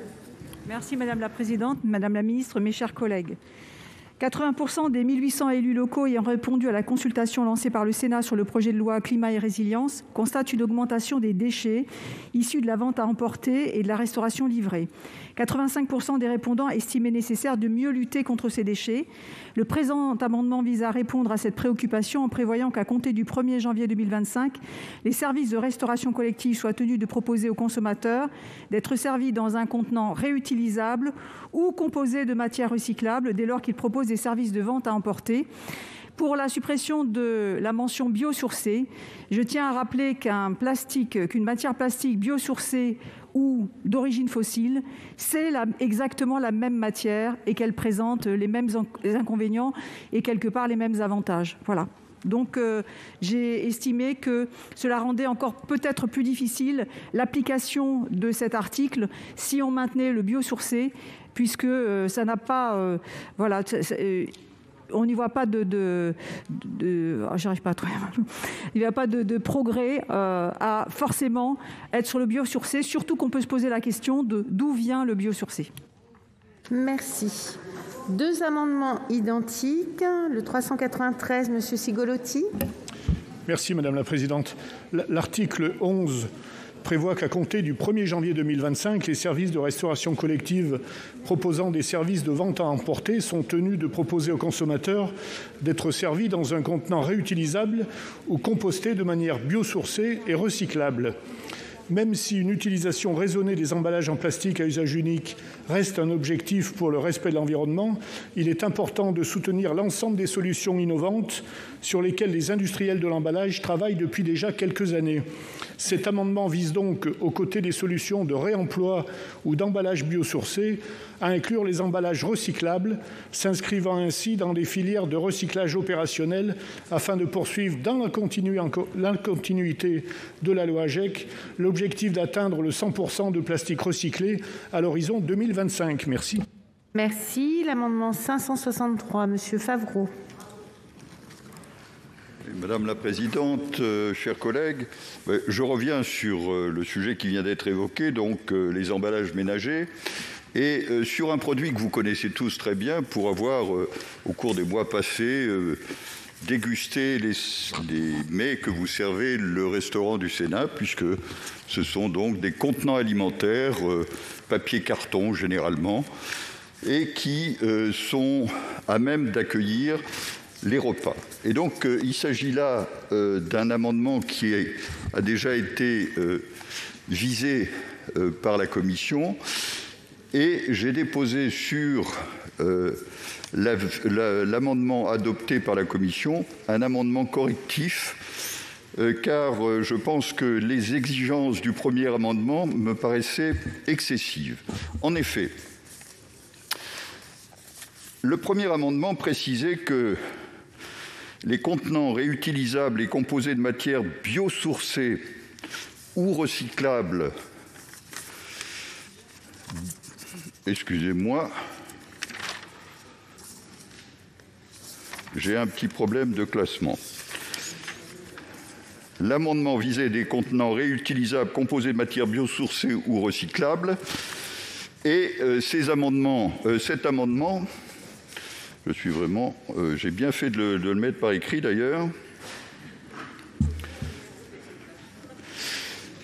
Merci Madame la Présidente, Madame la Ministre, mes chers collègues. 80% des 1800 élus locaux ayant répondu à la consultation lancée par le Sénat sur le projet de loi Climat et Résilience constatent une augmentation des déchets issus de la vente à emporter et de la restauration livrée. 85% des répondants estimaient nécessaire de mieux lutter contre ces déchets. Le présent amendement vise à répondre à cette préoccupation en prévoyant qu'à compter du 1er janvier 2025, les services de restauration collective soient tenus de proposer aux consommateurs d'être servis dans un contenant réutilisable ou composé de matières recyclables dès lors qu'ils proposent des services de vente à emporter. Pour la suppression de la mention biosourcée, je tiens à rappeler qu'une matière plastique biosourcée ou d'origine fossile, c'est exactement la même matière et qu'elle présente les mêmes inconvénients et quelque part les mêmes avantages. Voilà. Donc j'ai estimé que cela rendait encore peut-être plus difficile l'application de cet article si on maintenait le biosourcé, puisque ça n'a pas... voilà. On n'y voit pas j'arrive pas à trouver. Il n'y a pas de progrès à forcément être sur le biosourcé, surtout qu'on peut se poser la question de d'où vient le biosourcé. Merci. 2 amendements identiques. Le 393, M. Cigolotti. Merci, Madame la Présidente. L'article 11 prévoit qu'à compter du 1er janvier 2025, les services de restauration collective proposant des services de vente à emporter sont tenus de proposer aux consommateurs d'être servis dans un contenant réutilisable ou composté de manière biosourcée et recyclable. Même si une utilisation raisonnée des emballages en plastique à usage unique reste un objectif pour le respect de l'environnement, il est important de soutenir l'ensemble des solutions innovantes sur lesquelles les industriels de l'emballage travaillent depuis déjà quelques années. Cet amendement vise donc, aux côtés des solutions de réemploi ou d'emballage biosourcé, à inclure les emballages recyclables, s'inscrivant ainsi dans des filières de recyclage opérationnel afin de poursuivre dans la continuité de la loi AGEC l'objectif d'atteindre le 100% de plastique recyclé à l'horizon 2025. Merci. Merci. L'amendement 563, M. Favreau. Madame la présidente, chers collègues, je reviens sur le sujet qui vient d'être évoqué, donc les emballages ménagers, et sur un produit que vous connaissez tous très bien pour avoir, au cours des mois passés, dégusté les mets que vous servez le restaurant du Sénat, puisque ce sont donc des contenants alimentaires, papier carton généralement, et qui sont à même d'accueillir les repas. Et donc, il s'agit là d'un amendement qui a déjà été visé par la Commission, et j'ai déposé sur l'amendement adopté par la Commission un amendement correctif, car je pense que les exigences du premier amendement me paraissaient excessives. En effet, le premier amendement précisait que les contenants réutilisables et composés de matières biosourcées ou recyclables, excusez-moi, j'ai un petit problème de classement. L'amendement visait des contenants réutilisables composés de matières biosourcées ou recyclables, et cet amendement, je suis vraiment, j'ai bien fait de le mettre par écrit d'ailleurs.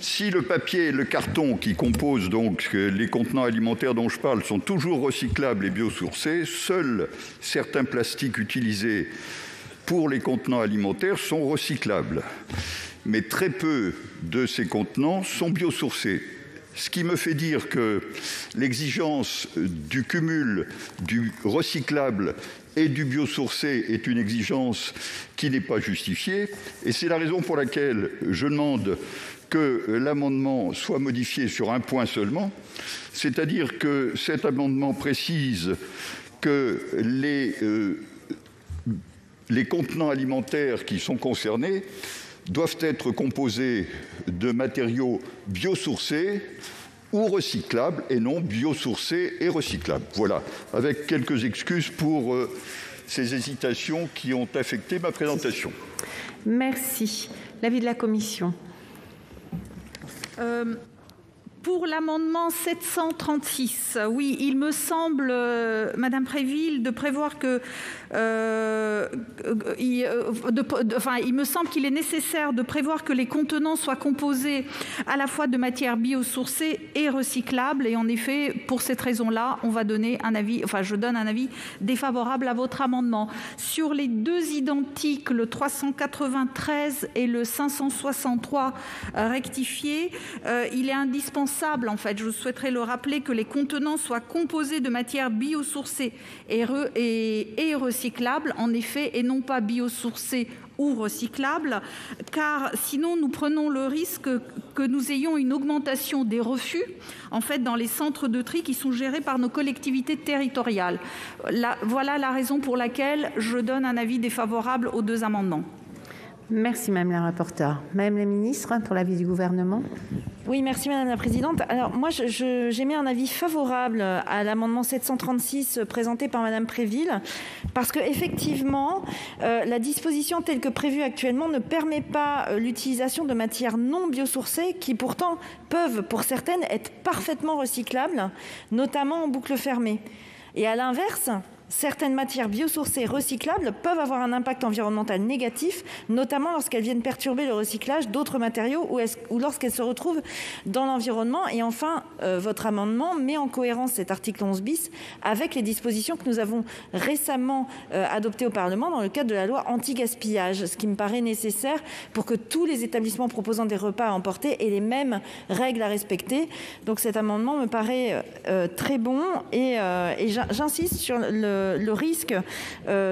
Si le papier et le carton qui composent donc les contenants alimentaires dont je parle sont toujours recyclables et biosourcés, seuls certains plastiques utilisés pour les contenants alimentaires sont recyclables. Mais très peu de ces contenants sont biosourcés. Ce qui me fait dire que l'exigence du cumul du recyclable et du biosourcé est une exigence qui n'est pas justifiée. Et c'est la raison pour laquelle je demande que l'amendement soit modifié sur un point seulement, c'est-à-dire que cet amendement précise que les contenants alimentaires qui sont concernés doivent être composés de matériaux biosourcés ou recyclables et non biosourcés et recyclables. Voilà, avec quelques excuses pour ces hésitations qui ont affecté ma présentation. Merci. L'avis de la commission. Pour l'amendement 736, oui, il me semble, Madame Préville, de prévoir que... il me semble qu'il est nécessaire de prévoir que les contenants soient composés à la fois de matières biosourcées et recyclables. Et en effet, pour cette raison-là, je donne un avis défavorable à votre amendement. Sur les deux identiques, le 393 et le 563 rectifié, il est indispensable, en fait, je souhaiterais le rappeler, que les contenants soient composés de matières biosourcées et recyclables, en effet, et non pas biosourcées ou recyclables, car sinon nous prenons le risque que nous ayons une augmentation des refus en fait dans les centres de tri qui sont gérés par nos collectivités territoriales. Voilà la raison pour laquelle je donne un avis défavorable aux deux amendements. Merci Madame la rapporteure. Madame la ministre, pour l'avis du gouvernement. Oui, merci Madame la Présidente. Alors moi, j'émets un avis favorable à l'amendement 736 présenté par Madame Préville, parce qu'effectivement, la disposition telle que prévue actuellement ne permet pas l'utilisation de matières non biosourcées qui pourtant peuvent, pour certaines, être parfaitement recyclables, notamment en boucle fermée. Et à l'inverse, certaines matières biosourcées recyclables peuvent avoir un impact environnemental négatif, notamment lorsqu'elles viennent perturber le recyclage d'autres matériaux ou lorsqu'elles se retrouvent dans l'environnement. Et enfin, votre amendement met en cohérence cet article 11 bis avec les dispositions que nous avons récemment adoptées au Parlement dans le cadre de la loi anti-gaspillage, ce qui me paraît nécessaire pour que tous les établissements proposant des repas à emporter aient les mêmes règles à respecter. Donc cet amendement me paraît très bon et j'insiste sur le risque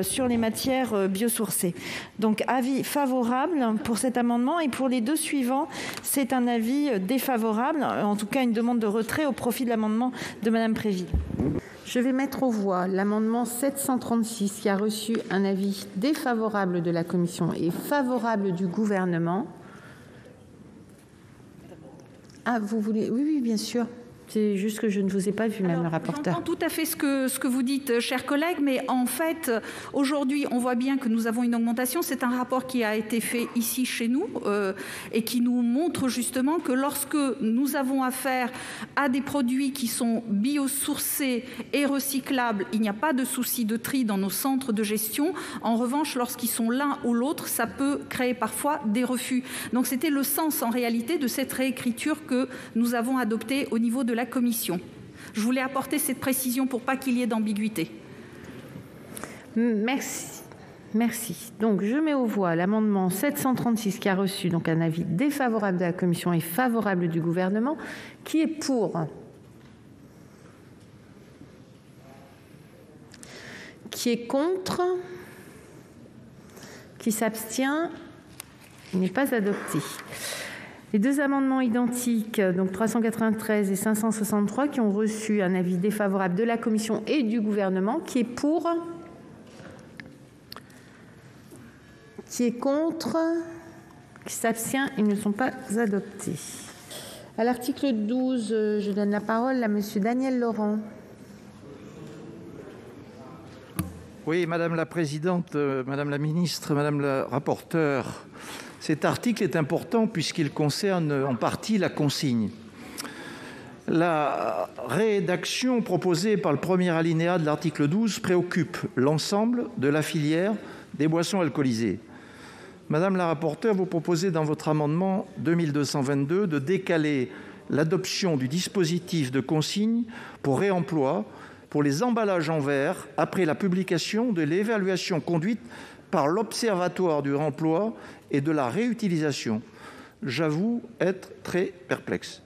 sur les matières biosourcées. Donc avis favorable pour cet amendement, et pour les deux suivants, c'est un avis défavorable, en tout cas une demande de retrait au profit de l'amendement de Madame Préville. Je vais mettre aux voix l'amendement 736 qui a reçu un avis défavorable de la commission et favorable du gouvernement. Ah, vous voulez... Oui, bien sûr. C'est juste que je ne vous ai pas vu, Madame la rapporteure. J'entends tout à fait ce que vous dites, chers collègues, mais en fait, aujourd'hui, on voit bien que nous avons une augmentation. C'est un rapport qui a été fait ici, chez nous, et qui nous montre justement que lorsque nous avons affaire à des produits qui sont biosourcés et recyclables, il n'y a pas de souci de tri dans nos centres de gestion. En revanche, lorsqu'ils sont l'un ou l'autre, ça peut créer parfois des refus. Donc c'était le sens, en réalité, de cette réécriture que nous avons adoptée au niveau de la commission. Je voulais apporter cette précision pour pas qu'il y ait d'ambiguïté. Merci. Merci. Donc je mets aux voix l'amendement 736 qui a reçu donc un avis défavorable de la commission et favorable du gouvernement. Qui est pour? Qui est contre? Qui s'abstient? Il n'est pas adopté. Les deux amendements identiques, donc 393 et 563, qui ont reçu un avis défavorable de la commission et du gouvernement. Qui est pour? Qui est contre? Qui s'abstient? Ils ne sont pas adoptés. À l'article 12, je donne la parole à Monsieur Daniel Laurent. Oui, Madame la Présidente, Madame la Ministre, Madame la Rapporteure, cet article est important puisqu'il concerne en partie la consigne. La rédaction proposée par le premier alinéa de l'article 12 préoccupe l'ensemble de la filière des boissons alcoolisées. Madame la rapporteure, vous proposez dans votre amendement 2222 de décaler l'adoption du dispositif de consigne pour réemploi pour les emballages en verre après la publication de l'évaluation conduite par l'Observatoire du réemploi et de la réutilisation. J'avoue être très perplexe.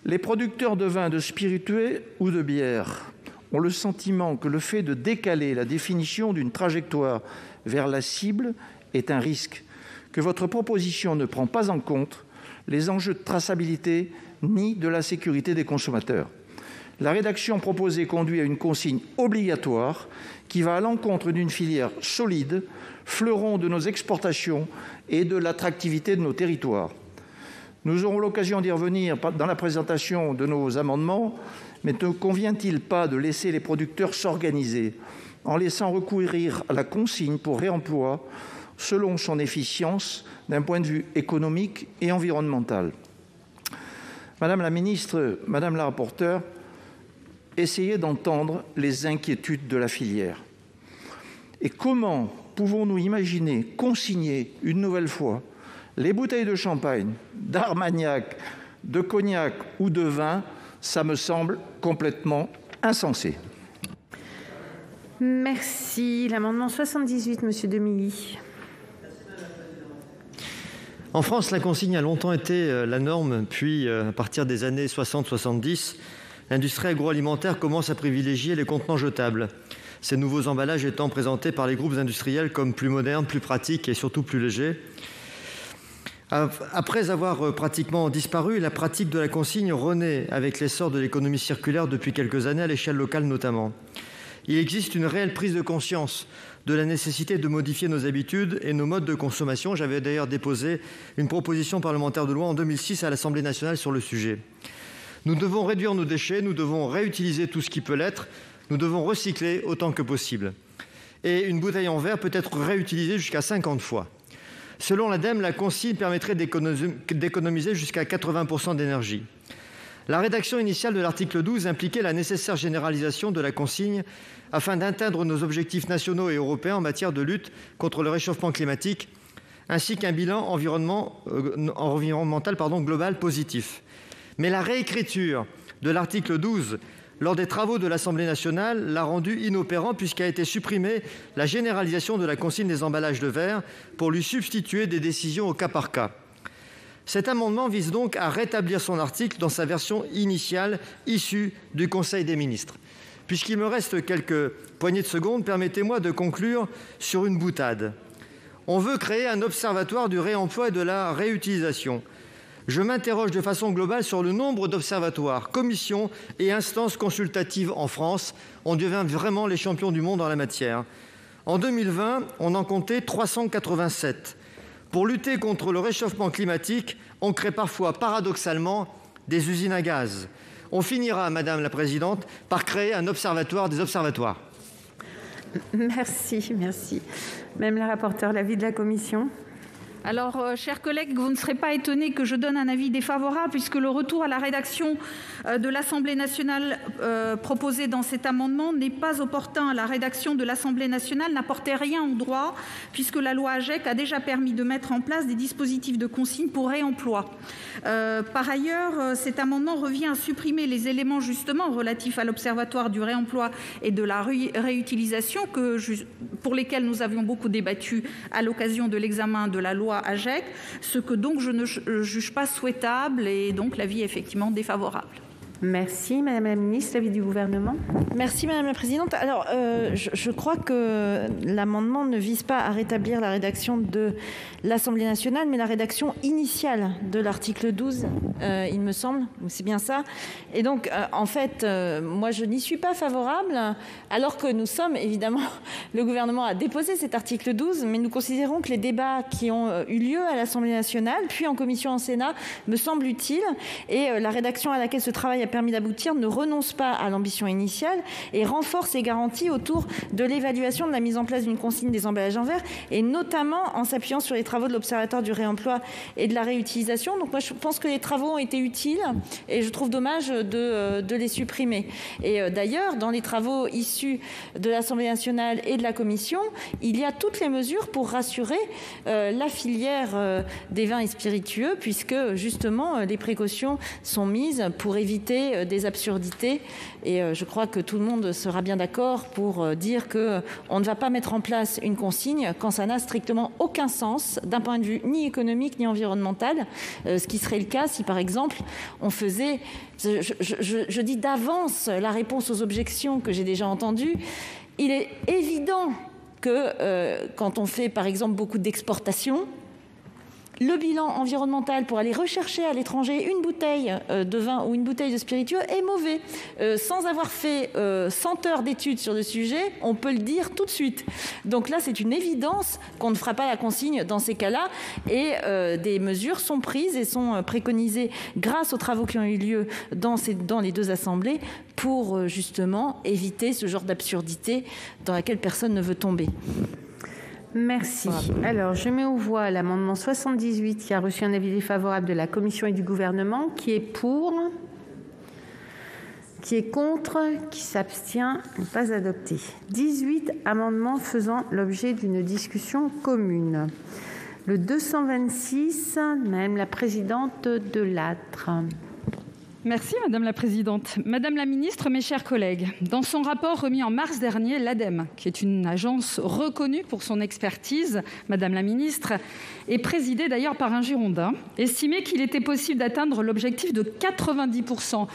Les producteurs de vins, de spiritueux ou de bière ont le sentiment que le fait de décaler la définition d'une trajectoire vers la cible est un risque, que votre proposition ne prend pas en compte les enjeux de traçabilité ni de la sécurité des consommateurs. La rédaction proposée conduit à une consigne obligatoire qui va à l'encontre d'une filière solide, fleuron de nos exportations et de l'attractivité de nos territoires. Nous aurons l'occasion d'y revenir dans la présentation de nos amendements, mais ne convient-il pas de laisser les producteurs s'organiser en laissant recourir à la consigne pour réemploi selon son efficience d'un point de vue économique et environnemental? Madame la ministre, Madame la rapporteure, essayez d'entendre les inquiétudes de la filière. Et comment pouvons-nous imaginer consigner une nouvelle fois les bouteilles de champagne, d'armagnac, de cognac ou de vin? Ça me semble complètement insensé. Merci. L'amendement 78, Monsieur Demilly. En France, la consigne a longtemps été la norme, puis à partir des années 60-70, l'industrie agroalimentaire commence à privilégier les contenants jetables. Ces nouveaux emballages étant présentés par les groupes industriels comme plus modernes, plus pratiques et surtout plus légers. Après avoir pratiquement disparu, la pratique de la consigne renaît avec l'essor de l'économie circulaire depuis quelques années à l'échelle locale notamment. Il existe une réelle prise de conscience de la nécessité de modifier nos habitudes et nos modes de consommation. J'avais d'ailleurs déposé une proposition parlementaire de loi en 2006 à l'Assemblée nationale sur le sujet. Nous devons réduire nos déchets, nous devons réutiliser tout ce qui peut l'être, nous devons recycler autant que possible. Et une bouteille en verre peut être réutilisée jusqu'à 50 fois. Selon l'ADEME, la consigne permettrait d'économiser jusqu'à 80% d'énergie. La rédaction initiale de l'article 12 impliquait la nécessaire généralisation de la consigne afin d'atteindre nos objectifs nationaux et européens en matière de lutte contre le réchauffement climatique, ainsi qu'un bilan environnemental global positif. Mais la réécriture de l'article 12 lors des travaux de l'Assemblée nationale l'a rendu inopérant puisqu'a été supprimée la généralisation de la consigne des emballages de verre pour lui substituer des décisions au cas par cas. Cet amendement vise donc à rétablir son article dans sa version initiale issue du Conseil des ministres. Puisqu'il me reste quelques poignées de secondes, permettez-moi de conclure sur une boutade. On veut créer un observatoire du réemploi et de la réutilisation. Je m'interroge de façon globale sur le nombre d'observatoires, commissions et instances consultatives en France. On devient vraiment les champions du monde en la matière. En 2020, on en comptait 387. Pour lutter contre le réchauffement climatique, on crée parfois, paradoxalement, des usines à gaz. On finira, Madame la Présidente, par créer un observatoire des observatoires. Merci. Madame la rapporteure, l'avis de la commission. Alors, chers collègues, vous ne serez pas étonnés que je donne un avis défavorable puisque le retour à la rédaction de l'Assemblée nationale proposé dans cet amendement n'est pas opportun. La rédaction de l'Assemblée nationale n'apportait rien au droit puisque la loi AGEC a déjà permis de mettre en place des dispositifs de consigne pour réemploi. Par ailleurs, cet amendement revient à supprimer les éléments justement relatifs à l'Observatoire du réemploi et de la réutilisation pour lesquels nous avions beaucoup débattu à l'occasion de l'examen de la loi AGEC, ce que donc je ne juge pas souhaitable et donc l'avis est effectivement défavorable. Merci. Madame la ministre, l'avis du gouvernement. Merci Madame la Présidente. Alors, je crois que l'amendement ne vise pas à rétablir la rédaction de l'Assemblée nationale, mais la rédaction initiale de l'article 12, il me semble, c'est bien ça. Et donc, en fait, moi, je n'y suis pas favorable, alors que nous sommes, évidemment, le gouvernement a déposé cet article 12, mais nous considérons que les débats qui ont eu lieu à l'Assemblée nationale, puis en commission en Sénat, me semblent utiles, et la rédaction à laquelle ce travail a permis d'aboutir ne renonce pas à l'ambition initiale et renforce les garanties autour de l'évaluation de la mise en place d'une consigne des emballages en verre, et notamment en s'appuyant sur les travaux de l'Observatoire du réemploi et de la réutilisation. Donc moi, je pense que les travaux ont été utiles et je trouve dommage de les supprimer. Et d'ailleurs, dans les travaux issus de l'Assemblée nationale et de la Commission, il y a toutes les mesures pour rassurer la filière des vins et spiritueux, puisque justement les précautions sont mises pour éviter des absurdités. Et je crois que tout le monde sera bien d'accord pour dire qu'on ne va pas mettre en place une consigne quand ça n'a strictement aucun sens d'un point de vue ni économique ni environnemental, ce qui serait le cas si par exemple on faisait, je dis d'avance la réponse aux objections que j'ai déjà entendues. Il est évident que quand on fait par exemple beaucoup d'exportations, le bilan environnemental pour aller rechercher à l'étranger une bouteille de vin ou une bouteille de spiritueux est mauvais. Sans avoir fait 100 heures d'études sur le sujet, on peut le dire tout de suite. Donc là, c'est une évidence qu'on ne fera pas la consigne dans ces cas-là. Et des mesures sont prises et sont préconisées grâce aux travaux qui ont eu lieu dans les deux assemblées pour justement éviter ce genre d'absurdité dans laquelle personne ne veut tomber. Merci. Alors, je mets aux voix l'amendement 78 qui a reçu un avis défavorable de la Commission et du Gouvernement. Qui est pour? Qui est contre? Qui s'abstient? N'est pas adopté. 18 amendements faisant l'objet d'une discussion commune. Le 226, Madame la présidente Delattre. Merci Madame la Présidente. Madame la Ministre, mes chers collègues, dans son rapport remis en mars dernier, l'ADEME, qui est une agence reconnue pour son expertise, Madame la Ministre, et présidée d'ailleurs par un Girondin, estimait qu'il était possible d'atteindre l'objectif de 90%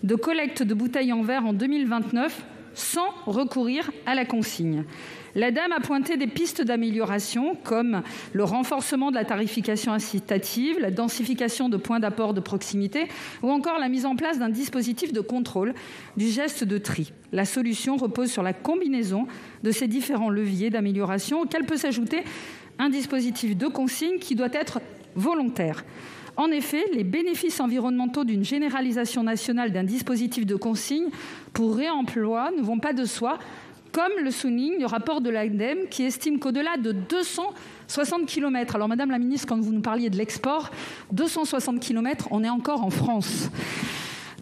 de collecte de bouteilles en verre en 2029 sans recourir à la consigne. L'ADEME a pointé des pistes d'amélioration comme le renforcement de la tarification incitative, la densification de points d'apport de proximité ou encore la mise en place d'un dispositif de contrôle du geste de tri. La solution repose sur la combinaison de ces différents leviers d'amélioration auxquels peut s'ajouter un dispositif de consigne qui doit être volontaire. En effet, les bénéfices environnementaux d'une généralisation nationale d'un dispositif de consigne pour réemploi ne vont pas de soi, comme le souligne le rapport de l'ADEME qui estime qu'au-delà de 260 km, alors Madame la Ministre, quand vous nous parliez de l'export, 260 km, on est encore en France.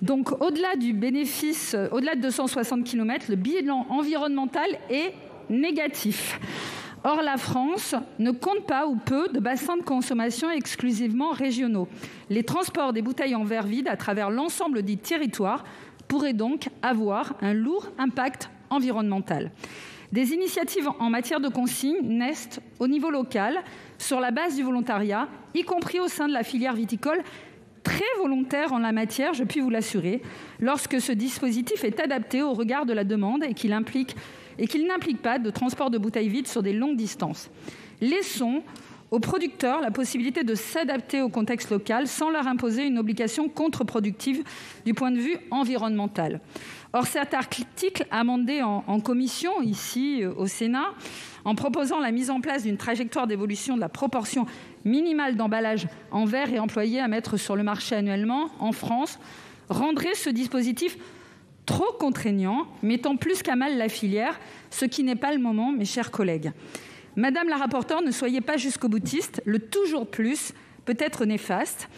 Donc au-delà du bénéfice, au-delà de 260 km, le bilan environnemental est négatif. Or, la France ne compte pas ou peu de bassins de consommation exclusivement régionaux. Les transports des bouteilles en verre vide à travers l'ensemble du territoire pourraient donc avoir un lourd impact environnemental. Des initiatives en matière de consigne naissent au niveau local sur la base du volontariat, y compris au sein de la filière viticole, très volontaire en la matière, je puis vous l'assurer, lorsque ce dispositif est adapté au regard de la demande et qu'il n'implique pas de transport de bouteilles vides sur des longues distances. Laissons aux producteurs la possibilité de s'adapter au contexte local sans leur imposer une obligation contre-productive du point de vue environnemental. Or, cet article amendé en commission, ici au Sénat, en proposant la mise en place d'une trajectoire d'évolution de la proportion minimale d'emballage en verre réemployé à mettre sur le marché annuellement en France, rendrait ce dispositif trop contraignant, mettant plus qu'à mal la filière, ce qui n'est pas le moment, mes chers collègues. Madame la rapporteure, ne soyez pas jusqu'au-boutiste, le toujours plus peut être néfaste.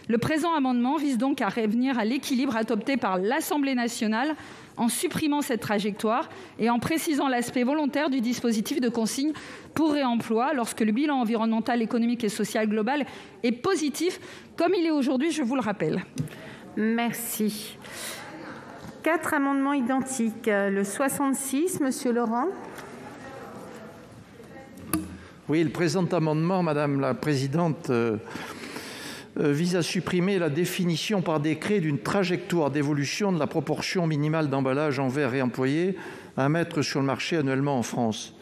Le présent amendement vise donc à revenir à l'équilibre adopté par l'Assemblée nationale en supprimant cette trajectoire et en précisant l'aspect volontaire du dispositif de consigne pour réemploi lorsque le bilan environnemental, économique et social global est positif, comme il est aujourd'hui, je vous le rappelle. Merci. 4 amendements identiques. Le 66, Monsieur Laurent. Oui, le présent amendement, Madame la Présidente, vise à supprimer la définition par décret d'une trajectoire d'évolution de la proportion minimale d'emballage en verre réemployé à mettre sur le marché annuellement en France.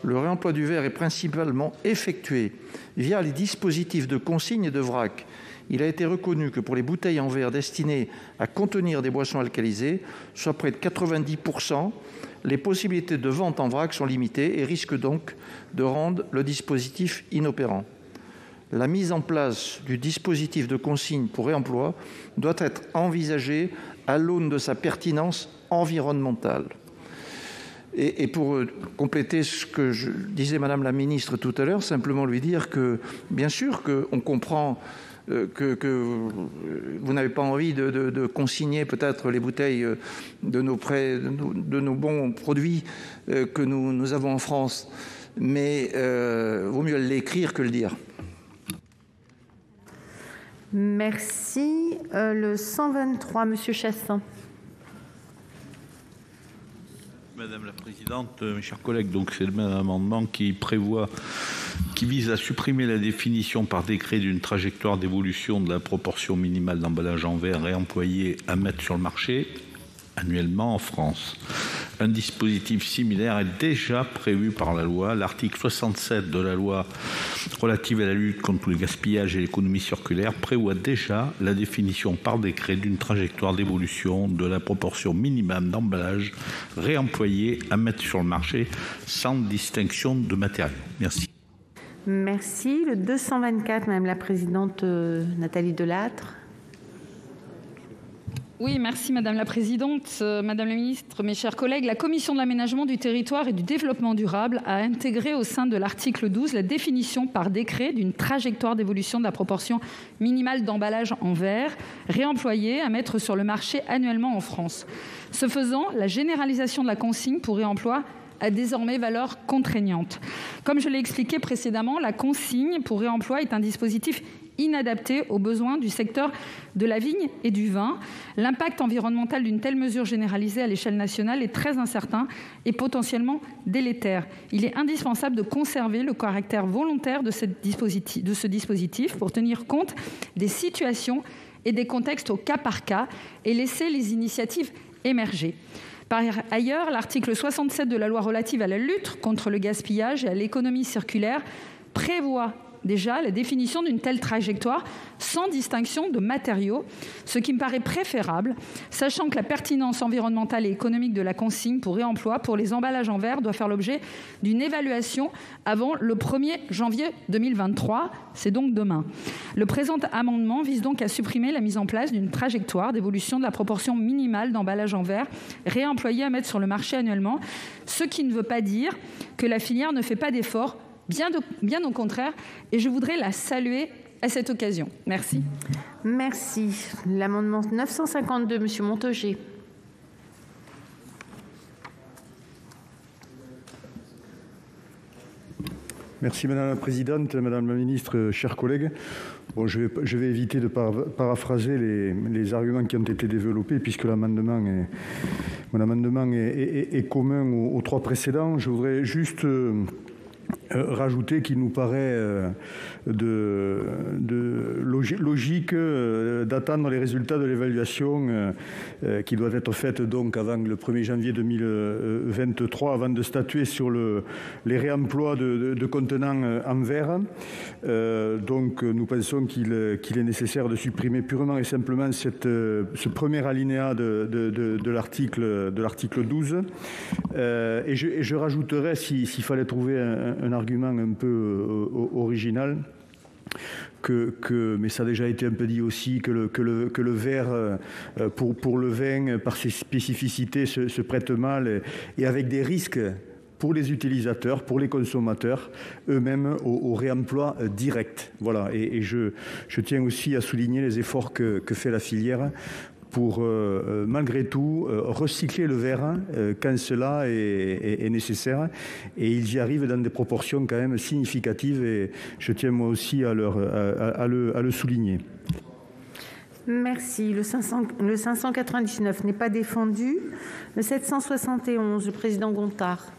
Le réemploi du verre est principalement effectué via les dispositifs de consigne et de vrac. Il a été reconnu que pour les bouteilles en verre destinées à contenir des boissons alcoolisées, soit près de 90%, les possibilités de vente en vrac sont limitées et risquent donc de rendre le dispositif inopérant. La mise en place du dispositif de consigne pour réemploi doit être envisagée à l'aune de sa pertinence environnementale. Et pour compléter ce que disait Madame la Ministre tout à l'heure, simplement lui dire que, bien sûr, qu'on comprend que vous n'avez pas envie de consigner peut-être les bouteilles de nos bons produits que nous avons en France, mais vaut mieux l'écrire que le dire. Merci. Le 123, Monsieur Chassaing. Madame la Présidente, mes chers collègues, donc c'est le même amendement qui vise à supprimer la définition par décret d'une trajectoire d'évolution de la proportion minimale d'emballage en verre réemployé à mettre sur le marché annuellement en France. Un dispositif similaire est déjà prévu par la loi. L'article 67 de la loi relative à la lutte contre le gaspillage et l'économie circulaire prévoit déjà la définition par décret d'une trajectoire d'évolution de la proportion minimale d'emballage réemployé à mettre sur le marché sans distinction de matériaux. Merci. Merci. Le 224, Madame la Présidente Nathalie Delattre. Oui, merci Madame la Présidente. Madame la Ministre, mes chers collègues, la Commission de l'aménagement du territoire et du développement durable a intégré au sein de l'article 12 la définition par décret d'une trajectoire d'évolution de la proportion minimale d'emballage en verre réemployé à mettre sur le marché annuellement en France. Ce faisant, la généralisation de la consigne pour réemploi a désormais valeur contraignante. Comme je l'ai expliqué précédemment, la consigne pour réemploi est un dispositif inadapté aux besoins du secteur de la vigne et du vin. L'impact environnemental d'une telle mesure généralisée à l'échelle nationale est très incertain et potentiellement délétère. Il est indispensable de conserver le caractère volontaire de ce dispositif pour tenir compte des situations et des contextes au cas par cas et laisser les initiatives émerger. Par ailleurs, l'article 67 de la loi relative à la lutte contre le gaspillage et à l'économie circulaire prévoit déjà la définition d'une telle trajectoire sans distinction de matériaux, ce qui me paraît préférable, sachant que la pertinence environnementale et économique de la consigne pour réemploi pour les emballages en verre doit faire l'objet d'une évaluation avant le 1er janvier 2023, c'est donc demain. Le présent amendement vise donc à supprimer la mise en place d'une trajectoire d'évolution de la proportion minimale d'emballage en verre réemployé à mettre sur le marché annuellement, ce qui ne veut pas dire que la filière ne fait pas d'efforts. Bien au contraire, et je voudrais la saluer à cette occasion. Merci. Merci. L'amendement 952, M. Montaugé. Merci Madame la Présidente, Madame la Ministre, chers collègues. Bon, je vais éviter de paraphraser les arguments qui ont été développés puisque mon amendement est commun aux trois précédents. Je voudrais juste rajouter qu'il nous paraît logique d'attendre les résultats de l'évaluation qui doit être faite donc avant le 1er janvier 2023 avant de statuer sur les réemplois de contenants en verre. Donc nous pensons qu'il est nécessaire de supprimer purement et simplement ce premier alinéa de l'article 12. Et je rajouterais, s'il fallait trouver un argument un peu original, mais ça a déjà été un peu dit aussi, que le verre, pour le vin, par ses spécificités, se prête mal et avec des risques pour les utilisateurs, pour les consommateurs eux-mêmes au réemploi direct. Voilà. Et je tiens aussi à souligner les efforts que fait la filière pour, malgré tout, recycler le verre quand cela est nécessaire. Et ils y arrivent dans des proportions quand même significatives et je tiens moi aussi à le souligner. Merci. Le 599 n'est pas défendu. Le 771, le président Gontard.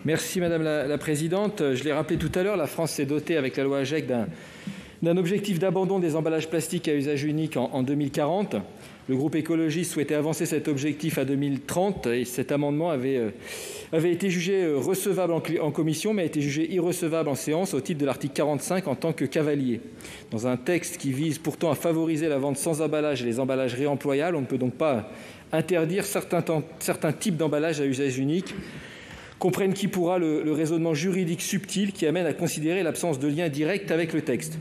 Merci Madame la Présidente. Je l'ai rappelé tout à l'heure, la France s'est dotée avec la loi AGEC d'un objectif d'abandon des emballages plastiques à usage unique en 2040. Le groupe écologiste souhaitait avancer cet objectif à 2030 et cet amendement avait été jugé recevable en commission mais a été jugé irrecevable en séance au titre de l'article 45 en tant que cavalier. Dans un texte qui vise pourtant à favoriser la vente sans emballage et les emballages réemployables, on ne peut donc pas interdire certains types d'emballages à usage unique. Comprenne qui pourra le raisonnement juridique subtil qui amène à considérer l'absence de lien direct avec le texte.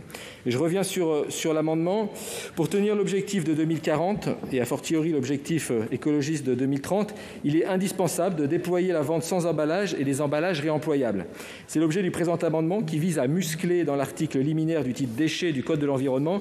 Et je reviens sur l'amendement. Pour tenir l'objectif de 2040 et a fortiori l'objectif écologiste de 2030, il est indispensable de déployer la vente sans emballage et les emballages réemployables. C'est l'objet du présent amendement qui vise à muscler dans l'article liminaire du titre déchets du Code de l'environnement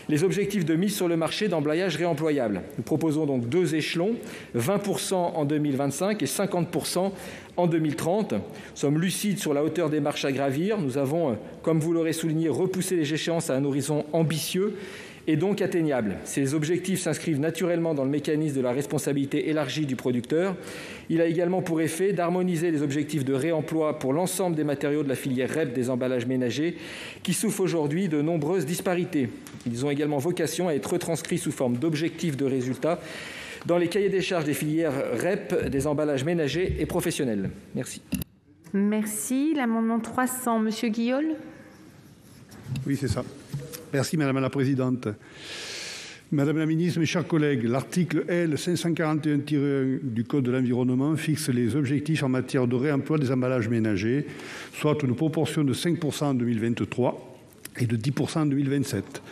les objectifs de mise sur le marché d'emballage réemployable. Nous proposons donc 2 échelons, 20% en 2025 et 50% en 2030. Nous sommes lucides sur la hauteur des marches à gravir. Nous avons, comme vous l'aurez souligné, repoussé les échéances à un horizon ambitieux et donc atteignable. Ces objectifs s'inscrivent naturellement dans le mécanisme de la responsabilité élargie du producteur. Il a également pour effet d'harmoniser les objectifs de réemploi pour l'ensemble des matériaux de la filière REP des emballages ménagers qui souffrent aujourd'hui de nombreuses disparités. Ils ont également vocation à être retranscrits sous forme d'objectifs de résultats dans les cahiers des charges des filières REP des emballages ménagers et professionnels. Merci. Merci. L'amendement 300, Monsieur Guillaume. Oui, c'est ça. Merci Madame la Présidente. Madame la Ministre, mes chers collègues, l'article L 541-1 du Code de l'environnement fixe les objectifs en matière de réemploi des emballages ménagers, soit une proportion de 5% en 2023 et de 10% en 2027.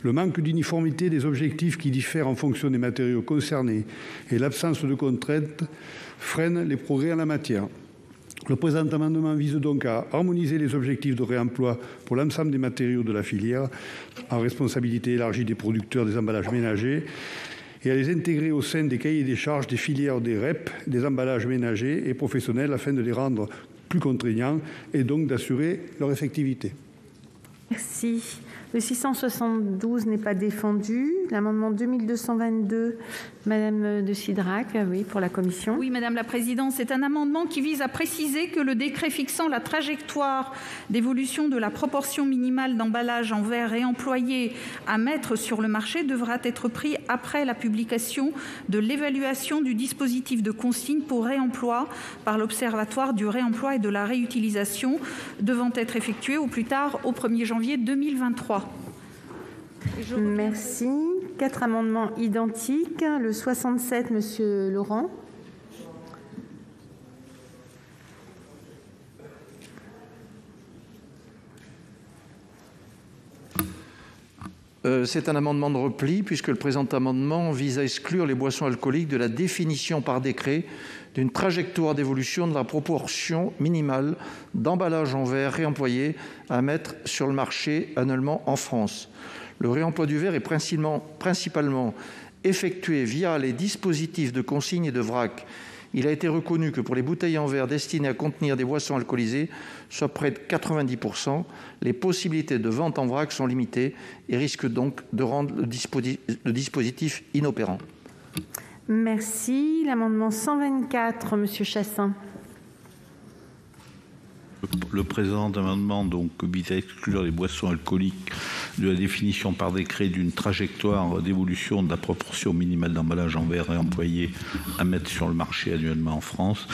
Le manque d'uniformité des objectifs qui diffèrent en fonction des matériaux concernés et l'absence de contraintes freinent les progrès en la matière. Le présent amendement vise donc à harmoniser les objectifs de réemploi pour l'ensemble des matériaux de la filière en responsabilité élargie des producteurs des emballages ménagers et à les intégrer au sein des cahiers des charges des filières des REP, des emballages ménagers et professionnels afin de les rendre plus contraignants et donc d'assurer leur effectivité. Merci. Le 672 n'est pas défendu. L'amendement 2222, Madame de Cidrac, oui, pour la commission. Oui, Madame la Présidente, c'est un amendement qui vise à préciser que le décret fixant la trajectoire d'évolution de la proportion minimale d'emballage en verre réemployé à mettre sur le marché devra être pris après la publication de l'évaluation du dispositif de consigne pour réemploi par l'Observatoire du réemploi et de la réutilisation, devant être effectué au plus tard au 1er janvier 2023. Merci. 4 amendements identiques. Le 67, Monsieur Laurent. C'est un amendement de repli puisque le présent amendement vise à exclure les boissons alcooliques de la définition par décret d'une trajectoire d'évolution de la proportion minimale d'emballage en verre réemployé à mettre sur le marché annuellement en France. Le réemploi du verre est principalement effectué via les dispositifs de consigne et de vrac. Il a été reconnu que pour les bouteilles en verre destinées à contenir des boissons alcoolisées, soit près de 90%, les possibilités de vente en vrac sont limitées et risquent donc de rendre le dispositif inopérant. Merci. L'amendement 124, Monsieur Chassaing. Le présent amendement vise à exclure les boissons alcooliques de la définition par décret d'une trajectoire d'évolution de la proportion minimale d'emballage en verre réemployé à mettre sur le marché annuellement en France.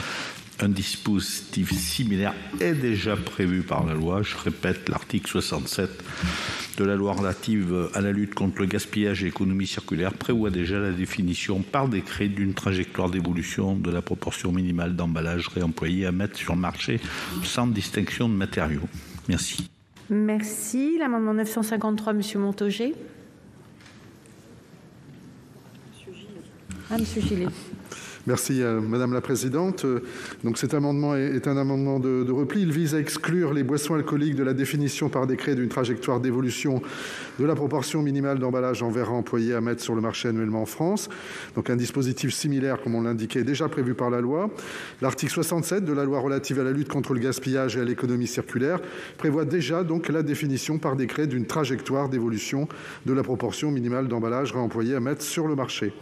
Un dispositif similaire est déjà prévu par la loi. Je répète, l'article 67 de la loi relative à la lutte contre le gaspillage et l'économie circulaire prévoit déjà la définition par décret d'une trajectoire d'évolution de la proportion minimale d'emballage réemployé à mettre sur le marché sans distinction de matériaux. Merci. Merci. L'amendement 953, Monsieur Montaugé. Monsieur Gillet. Merci Madame la Présidente. Donc cet amendement est un amendement de repli. Il vise à exclure les boissons alcooliques de la définition par décret d'une trajectoire d'évolution de la proportion minimale d'emballage en verre employé à mettre sur le marché annuellement en France. Donc un dispositif similaire, comme on l'indiquait, déjà prévu par la loi. L'article 67 de la loi relative à la lutte contre le gaspillage et à l'économie circulaire prévoit déjà donc la définition par décret d'une trajectoire d'évolution de la proportion minimale d'emballage réemployé à mettre sur le marché.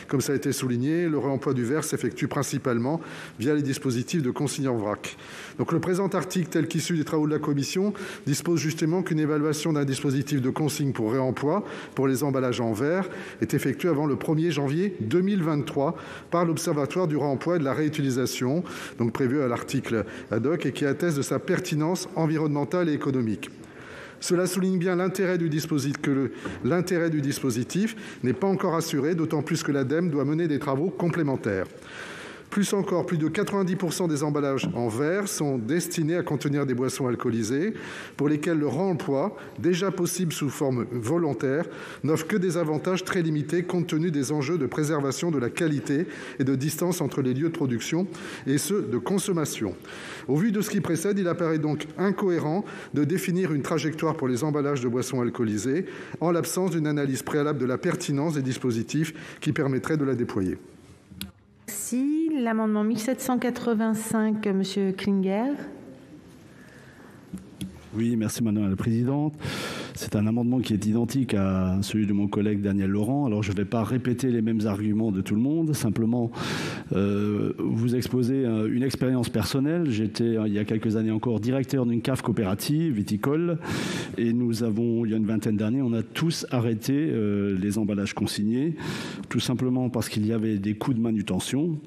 Comme ça a été souligné, le réemploi du verre s'effectue principalement via les dispositifs de consigne en vrac. Donc le présent article, tel qu'issu des travaux de la Commission, dispose justement qu'une évaluation d'un dispositif de consigne pour réemploi pour les emballages en verre est effectuée avant le 1er janvier 2023 par l'Observatoire du réemploi et de la réutilisation, donc prévu à l'article ad hoc et qui atteste de sa pertinence environnementale et économique. Cela souligne bien l'intérêt du dispositif, l'intérêt du dispositif n'est pas encore assuré, d'autant plus que l'ADEME doit mener des travaux complémentaires. Plus encore, plus de 90% des emballages en verre sont destinés à contenir des boissons alcoolisées pour lesquelles le réemploi, déjà possible sous forme volontaire, n'offre que des avantages très limités compte tenu des enjeux de préservation de la qualité et de distance entre les lieux de production et ceux de consommation. Au vu de ce qui précède, il apparaît donc incohérent de définir une trajectoire pour les emballages de boissons alcoolisées en l'absence d'une analyse préalable de la pertinence des dispositifs qui permettrait de la déployer. Merci. L'amendement 1785, Monsieur Klinger. Oui, merci Madame la Présidente. C'est un amendement qui est identique à celui de mon collègue Daniel Laurent. Alors je ne vais pas répéter les mêmes arguments de tout le monde, simplement vous exposer une expérience personnelle. J'étais il y a quelques années encore directeur d'une cave coopérative viticole et nous avons, il y a une vingtaine d'années, on a tous arrêté les emballages consignés, tout simplement parce qu'il y avait des coûts de manutention,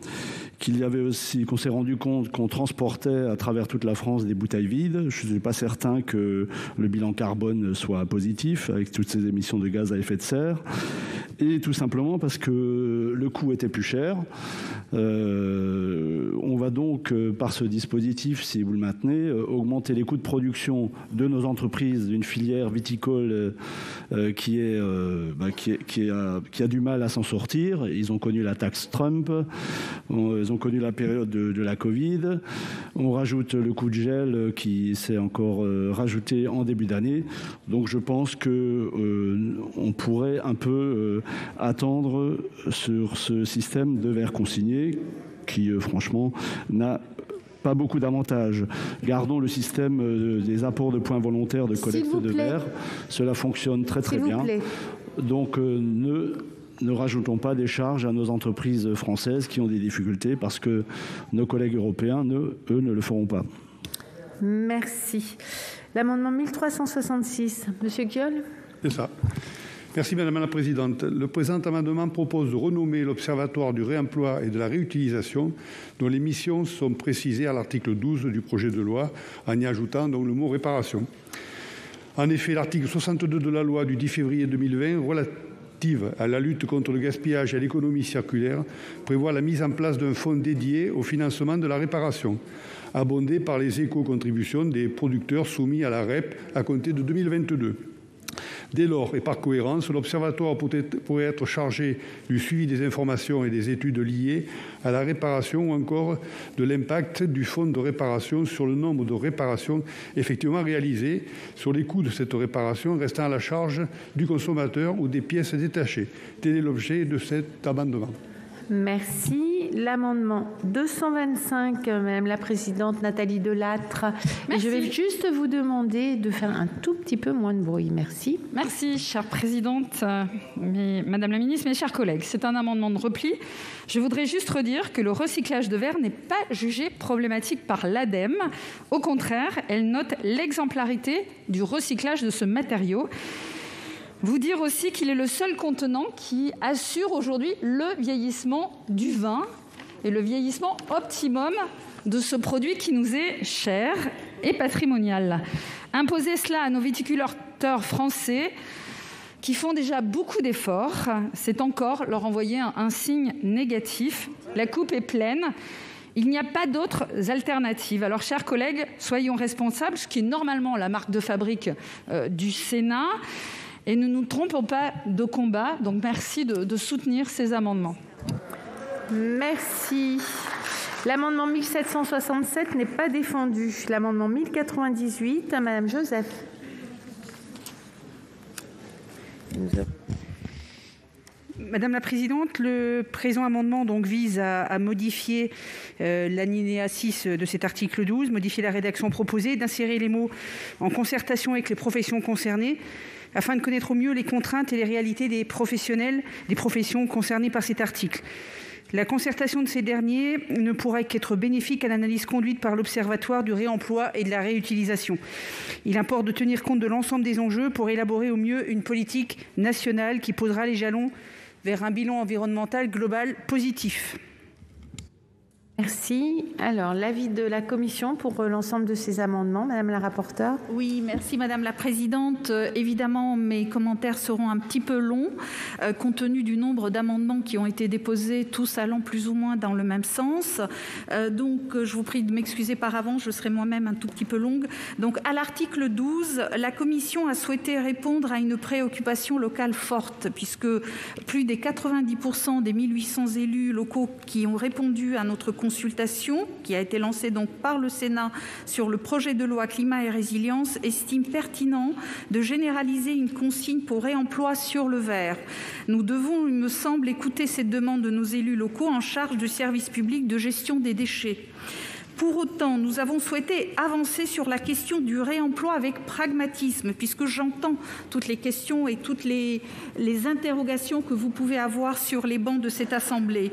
qu'il y avait aussi, qu'on s'est rendu compte qu'on transportait à travers toute la France des bouteilles vides. Je ne suis pas certain que le bilan carbone soit positif avec toutes ces émissions de gaz à effet de serre. Et tout simplement parce que le coût était plus cher. On va donc, par ce dispositif, si vous le maintenez, augmenter les coûts de production de nos entreprises d'une filière viticole qui a du mal à s'en sortir. Ils ont connu la taxe Trump, ils ont connu la période de la Covid. On rajoute le coût de gel qui s'est encore rajouté en début d'année. Donc je pense qu'on pourrait un peu attendre sur ce système de verre consigné qui, franchement, n'a pas beaucoup d'avantages. Gardons le système des apports de points volontaires de collecte de verre. Cela fonctionne très très bien. Donc ne rajoutons pas des charges à nos entreprises françaises qui ont des difficultés parce que nos collègues européens, eux, ne le feront pas. Merci. L'amendement 1366, Monsieur Guiol. C'est ça. Merci Madame la Présidente. Le présent amendement propose de renommer l'Observatoire du réemploi et de la réutilisation, dont les missions sont précisées à l'article 12 du projet de loi, en y ajoutant donc le mot réparation. En effet, l'article 62 de la loi du 10 février 2020 relative à la lutte contre le gaspillage et à l'économie circulaire prévoit la mise en place d'un fonds dédié au financement de la réparation, abondé par les éco-contributions des producteurs soumis à la REP à compter de 2022. Dès lors, et par cohérence, l'Observatoire pourrait être chargé du suivi des informations et des études liées à la réparation ou encore de l'impact du fonds de réparation sur le nombre de réparations effectivement réalisées, sur les coûts de cette réparation restant à la charge du consommateur ou des pièces détachées. Tel est l'objet de cet amendement. Merci. L'amendement 225, Madame la Présidente, Nathalie Delattre. Et je vais juste vous demander de faire un tout petit peu moins de bruit. Merci. Merci, chère Présidente, Madame la Ministre, mes chers collègues. C'est un amendement de repli. Je voudrais juste redire que le recyclage de verre n'est pas jugé problématique par l'ADEME. Au contraire, elle note l'exemplarité du recyclage de ce matériau. Vous dire aussi qu'il est le seul contenant qui assure aujourd'hui le vieillissement du vin et le vieillissement optimum de ce produit qui nous est cher et patrimonial. Imposer cela à nos viticulteurs français qui font déjà beaucoup d'efforts, c'est encore leur envoyer un signe négatif. La coupe est pleine. Il n'y a pas d'autres alternatives. Alors, chers collègues, soyons responsables, ce qui est normalement la marque de fabrique du Sénat. Et ne nous trompons pas de combat. Donc, merci de soutenir ces amendements. Merci. L'amendement 1767 n'est pas défendu. L'amendement 1098, à Madame Joseph. Madame la Présidente, le présent amendement vise à modifier l'alinéa 6 de cet article 12, modifier la rédaction proposée, d'insérer les mots « en concertation avec les professions concernées » afin de connaître au mieux les contraintes et les réalités des professionnels, des professions concernées par cet article. La concertation de ces derniers ne pourra qu'être bénéfique à l'analyse conduite par l'Observatoire du réemploi et de la réutilisation. Il importe de tenir compte de l'ensemble des enjeux pour élaborer au mieux une politique nationale qui posera les jalons vers un bilan environnemental global positif. Merci. Alors, l'avis de la Commission pour l'ensemble de ces amendements, Madame la rapporteure. Oui, merci Madame la Présidente. Évidemment, mes commentaires seront un petit peu longs, compte tenu du nombre d'amendements qui ont été déposés, tous allant plus ou moins dans le même sens. Donc, je vous prie de m'excuser par avance, je serai moi-même un tout petit peu longue. Donc, à l'article 12, la Commission a souhaité répondre à une préoccupation locale forte, puisque plus des 90% des 1800 élus locaux qui ont répondu à notre consultation, qui a été lancée donc par le Sénat sur le projet de loi climat et résilience, estime pertinent de généraliser une consigne pour réemploi sur le verre. Nous devons, il me semble, écouter cette demande de nos élus locaux en charge du service public de gestion des déchets. Pour autant, nous avons souhaité avancer sur la question du réemploi avec pragmatisme, puisque j'entends toutes les questions et toutes les interrogations que vous pouvez avoir sur les bancs de cette Assemblée,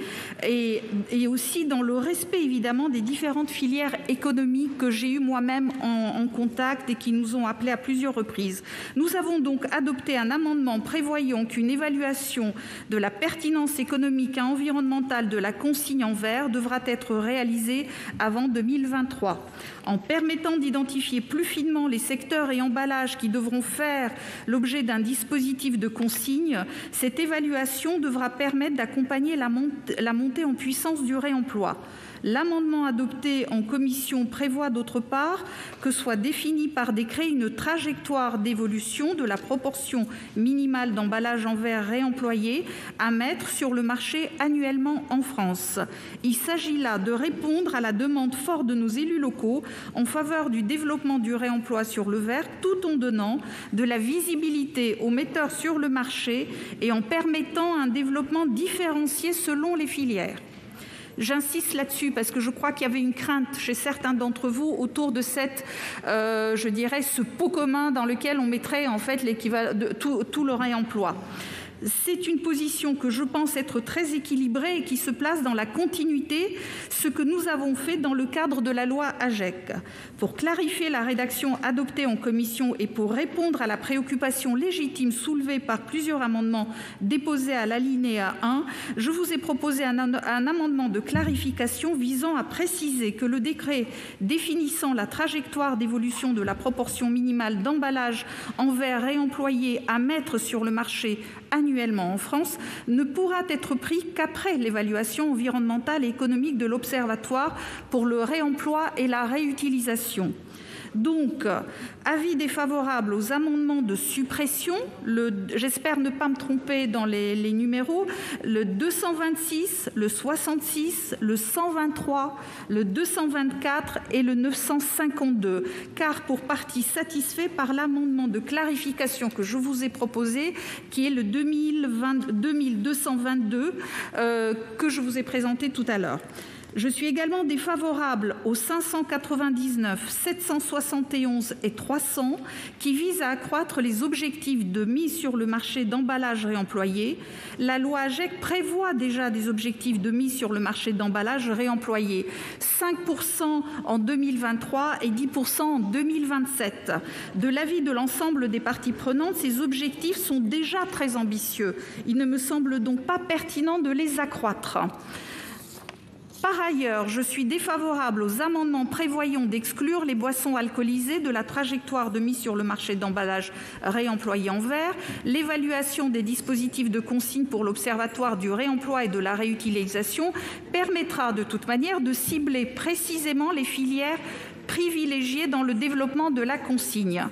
et aussi dans le respect évidemment des différentes filières économiques que j'ai eu moi-même en contact et qui nous ont appelés à plusieurs reprises. Nous avons donc adopté un amendement prévoyant qu'une évaluation de la pertinence économique et environnementale de la consigne en verre devra être réalisée avant 2023. En permettant d'identifier plus finement les secteurs et emballages qui devront faire l'objet d'un dispositif de consigne, cette évaluation devra permettre d'accompagner la montée en puissance du réemploi. L'amendement adopté en commission prévoit d'autre part que soit définie par décret une trajectoire d'évolution de la proportion minimale d'emballage en verre réemployé à mettre sur le marché annuellement en France. Il s'agit là de répondre à la demande forte de nos élus locaux en faveur du développement du réemploi sur le verre, tout en donnant de la visibilité aux metteurs sur le marché et en permettant un développement différencié selon les filières. J'insiste là-dessus parce que je crois qu'il y avait une crainte chez certains d'entre vous autour de cette, je dirais, ce pot commun dans lequel on mettrait en fait l'équivalent de tout le réemploi. C'est une position que je pense être très équilibrée et qui se place dans la continuité, ce que nous avons fait dans le cadre de la loi AGEC. Pour clarifier la rédaction adoptée en commission et pour répondre à la préoccupation légitime soulevée par plusieurs amendements déposés à l'alinéa 1, je vous ai proposé un amendement de clarification visant à préciser que le décret définissant la trajectoire d'évolution de la proportion minimale d'emballage en verre réemployé à mettre sur le marché annuellement en France ne pourra être pris qu'après l'évaluation environnementale et économique de l'Observatoire pour le réemploi et la réutilisation. Donc, avis défavorable aux amendements de suppression, j'espère ne pas me tromper dans les numéros, le 226, le 66, le 123, le 224 et le 952, car pour partie satisfait par l'amendement de clarification que je vous ai proposé, qui est le 2222, que je vous ai présenté tout à l'heure. Je suis également défavorable aux 599, 771 et 300 qui visent à accroître les objectifs de mise sur le marché d'emballage réemployé. La loi AGEC prévoit déjà des objectifs de mise sur le marché d'emballage réemployé, 5% en 2023 et 10% en 2027. De l'avis de l'ensemble des parties prenantes, ces objectifs sont déjà très ambitieux. Il ne me semble donc pas pertinent de les accroître. Par ailleurs, je suis défavorable aux amendements prévoyant d'exclure les boissons alcoolisées de la trajectoire de mise sur le marché d'emballage réemployé en verre. L'évaluation des dispositifs de consigne pour l'Observatoire du réemploi et de la réutilisation permettra de toute manière de cibler précisément les filières privilégiées dans le développement de la consigne.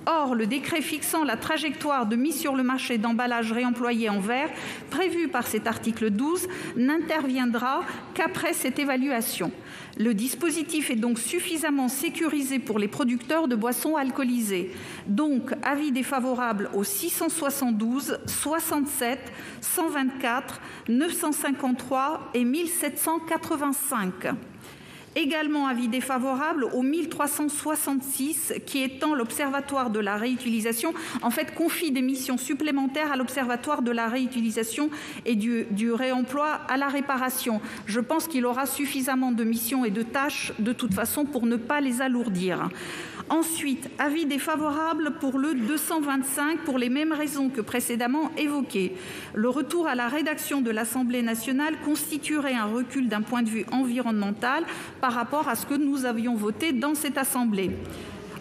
Or, le décret fixant la trajectoire de mise sur le marché d'emballage réemployé en verre, prévu par cet article 12, n'interviendra qu'après cette évaluation. Le dispositif est donc suffisamment sécurisé pour les producteurs de boissons alcoolisées. Donc, avis défavorable aux 672, 67, 124, 953 et 1785. Également avis défavorable au 1366 qui étend l'Observatoire de la réutilisation, en fait confie des missions supplémentaires à l'Observatoire de la réutilisation et du réemploi à la réparation. Je pense qu'il aura suffisamment de missions et de tâches de toute façon pour ne pas les alourdir. Ensuite, avis défavorable pour le 225 pour les mêmes raisons que précédemment évoquées. Le retour à la rédaction de l'Assemblée nationale constituerait un recul d'un point de vue environnemental par rapport à ce que nous avions voté dans cette Assemblée.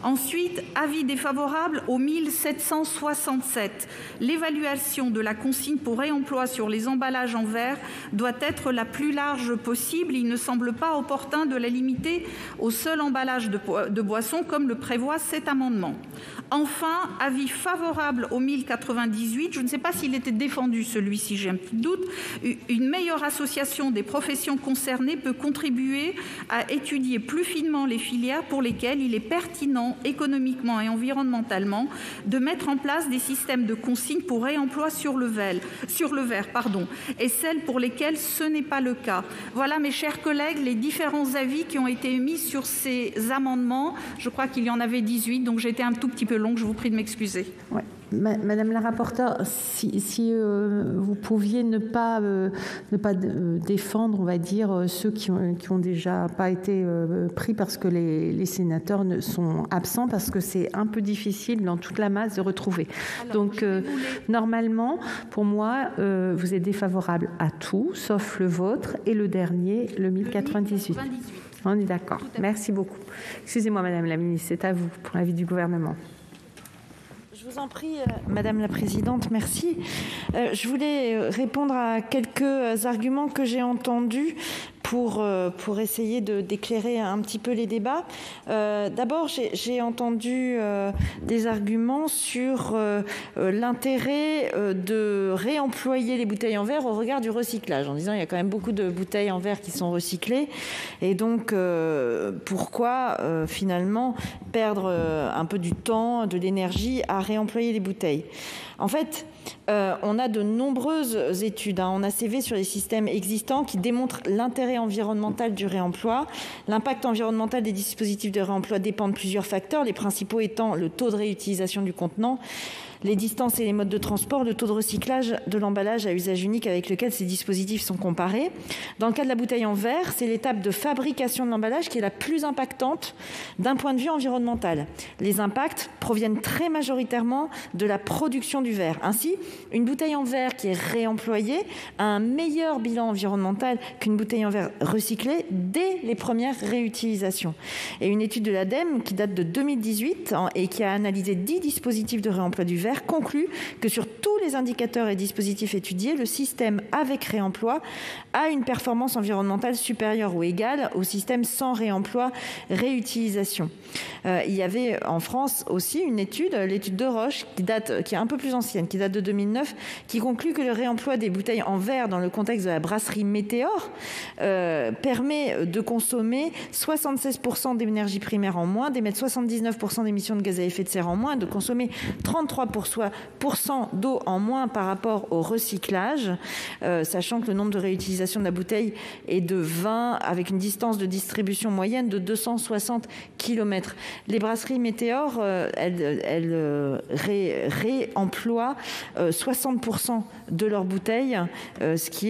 Ensuite, avis défavorable au 1767. L'évaluation de la consigne pour réemploi sur les emballages en verre doit être la plus large possible. Il ne semble pas opportun de la limiter au seul emballage de boissons comme le prévoit cet amendement. Enfin, avis favorable au 1098. Je ne sais pas s'il était défendu celui-ci, j'ai un petit doute. Une meilleure association des professions concernées peut contribuer à étudier plus finement les filières pour lesquelles il est pertinent économiquement et environnementalement de mettre en place des systèmes de consigne pour réemploi sur le verre, et celles pour lesquelles ce n'est pas le cas. Voilà, mes chers collègues, les différents avis qui ont été émis sur ces amendements. Je crois qu'il y en avait 18, donc j'ai été un tout petit peu longue, je vous prie de m'excuser. Ouais. Madame la rapporteure, si vous pouviez ne pas défendre, on va dire, ceux qui ont déjà pas été pris parce que les sénateurs sont absents, parce que c'est un peu difficile dans toute la masse de retrouver. Alors, donc, normalement, pour moi, vous êtes défavorable à tout, sauf le vôtre et le dernier, le 1098. On est d'accord. Merci beaucoup. Excusez-moi, Madame la Ministre, c'est à vous pour l'avis du Gouvernement. Je vous en prie, Madame la Présidente, merci. Je voulais répondre à quelques arguments que j'ai entendus pour essayer d'éclairer un petit peu les débats. D'abord, j'ai entendu des arguments sur l'intérêt de réemployer les bouteilles en verre au regard du recyclage, en disant qu'il y a quand même beaucoup de bouteilles en verre qui sont recyclées, et donc pourquoi finalement perdre un peu du temps, de l'énergie à réemployer les bouteilles. En fait, on a de nombreuses études en ACV sur les systèmes existants qui démontrent l'intérêt environnemental du réemploi. L'impact environnemental des dispositifs de réemploi dépend de plusieurs facteurs, les principaux étant le taux de réutilisation du contenant, les distances et les modes de transport, le taux de recyclage de l'emballage à usage unique avec lequel ces dispositifs sont comparés. Dans le cas de la bouteille en verre, c'est l'étape de fabrication de l'emballage qui est la plus impactante d'un point de vue environnemental. Les impacts proviennent très majoritairement de la production du verre. Ainsi, une bouteille en verre qui est réemployée a un meilleur bilan environnemental qu'une bouteille en verre recyclée dès les premières réutilisations. Et une étude de l'ADEME qui date de 2018 et qui a analysé 10 dispositifs de réemploi du verre conclut que sur tous les indicateurs et dispositifs étudiés, le système avec réemploi a une performance environnementale supérieure ou égale au système sans réemploi réutilisation. Il y avait en France aussi une étude, l'étude de Roche, qui est un peu plus ancienne, qui date de 2009, qui conclut que le réemploi des bouteilles en verre dans le contexte de la brasserie Météor permet de consommer 76% d'énergie primaire en moins, d'émettre 79% d'émissions de gaz à effet de serre en moins, de consommer 33% d'eau en moins par rapport au recyclage, sachant que le nombre de réutilisations de la bouteille est de 20, avec une distance de distribution moyenne de 260 km. Les brasseries Météor, elles réemploient 60% de leurs bouteilles, ce qui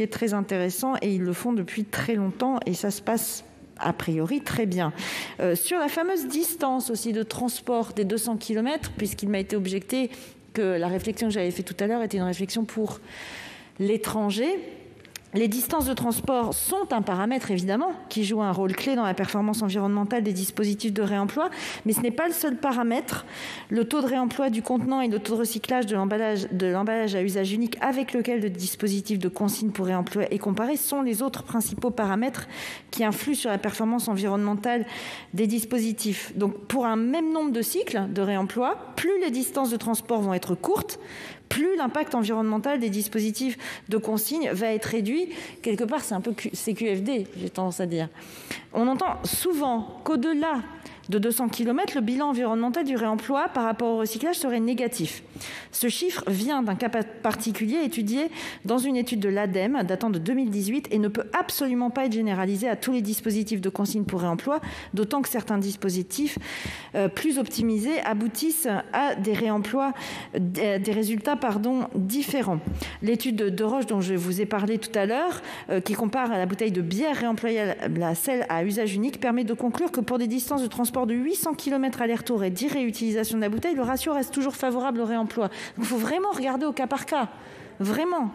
est très intéressant, et ils le font depuis très longtemps, et ça se passe a priori très bien. Sur la fameuse distance aussi de transport des 200 km, puisqu'il m'a été objecté que la réflexion que j'avais faite tout à l'heure était une réflexion pour l'étranger. Les distances de transport sont un paramètre, évidemment, qui joue un rôle clé dans la performance environnementale des dispositifs de réemploi, mais ce n'est pas le seul paramètre. Le taux de réemploi du contenant et le taux de recyclage de l'emballage à usage unique avec lequel le dispositif de consigne pour réemploi est comparé sont les autres principaux paramètres qui influent sur la performance environnementale des dispositifs. Donc, pour un même nombre de cycles de réemploi, plus les distances de transport vont être courtes, plus l'impact environnemental des dispositifs de consigne va être réduit. Quelque part, c'est un peu CQFD, j'ai tendance à dire. On entend souvent qu'au-delà de 200 km, le bilan environnemental du réemploi par rapport au recyclage serait négatif. Ce chiffre vient d'un cas particulier étudié dans une étude de l'ADEME datant de 2018 et ne peut absolument pas être généralisé à tous les dispositifs de consigne pour réemploi, d'autant que certains dispositifs plus optimisés aboutissent à des réemplois, des résultats différents. L'étude de Roche dont je vous ai parlé tout à l'heure, qui compare à la bouteille de bière réemployable à celle à usage unique, permet de conclure que pour des distances de transport de 800 km aller-retour et 10 réutilisations de la bouteille, le ratio reste toujours favorable au réemploi. Il faut vraiment regarder au cas par cas. Vraiment.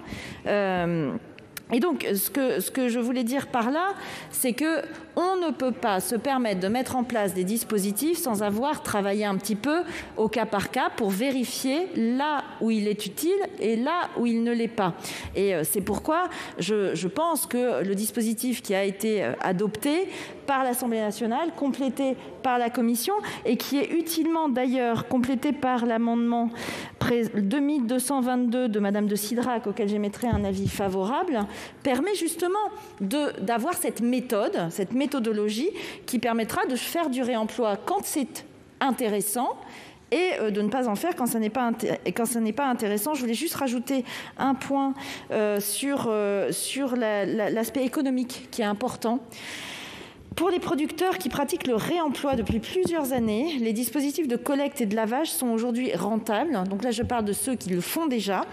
Et donc, ce que je voulais dire par là, c'est que on ne peut pas se permettre de mettre en place des dispositifs sans avoir travaillé un petit peu au cas par cas pour vérifier là où il est utile et là où il ne l'est pas. Et c'est pourquoi je pense que le dispositif qui a été adopté par l'Assemblée nationale, complété par la Commission et qui est utilement d'ailleurs complété par l'amendement 2222 de Madame de Cidrac, auquel j'émettrai un avis favorable, permet justement d'avoir cette méthodologie qui permettra de faire du réemploi quand c'est intéressant et de ne pas en faire quand ça n'est pas intéressant. Je voulais juste rajouter un point sur l'aspect économique qui est important. Pour les producteurs qui pratiquent le réemploi depuis plusieurs années, les dispositifs de collecte et de lavage sont aujourd'hui rentables. Donc là, je parle de ceux qui le font déjà.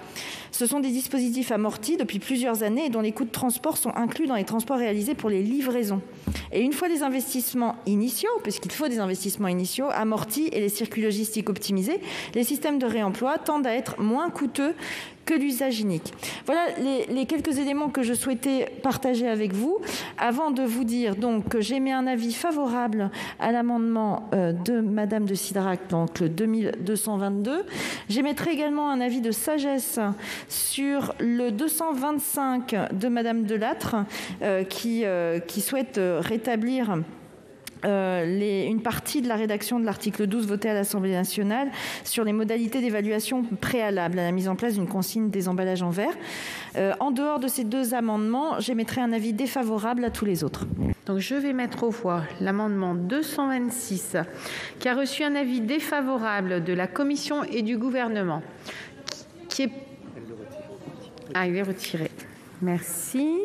Ce sont des dispositifs amortis depuis plusieurs années et dont les coûts de transport sont inclus dans les transports réalisés pour les livraisons. Et une fois les investissements initiaux, puisqu'il faut des investissements initiaux, amortis et les circuits logistiques optimisés, les systèmes de réemploi tendent à être moins coûteux que l'usage unique. Voilà les quelques éléments que je souhaitais partager avec vous. Avant de vous dire donc que j'émets un avis favorable à l'amendement de Madame de Cidrac, donc le 2222, j'émettrai également un avis de sagesse sur le 225 de Madame Delattre qui souhaite rétablir une partie de la rédaction de l'article 12 voté à l'Assemblée nationale sur les modalités d'évaluation préalable à la mise en place d'une consigne des emballages en verre. En dehors de ces deux amendements, j'émettrai un avis défavorable à tous les autres. Donc je vais mettre aux voix l'amendement 226 qui a reçu un avis défavorable de la Commission et du Gouvernement. Qui est... Ah, il est retiré. Merci.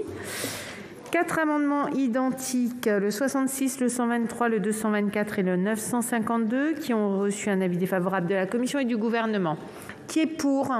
4 amendements identiques, le 66, le 123, le 224 et le 952, qui ont reçu un avis défavorable de la Commission et du Gouvernement. Qui est pour ?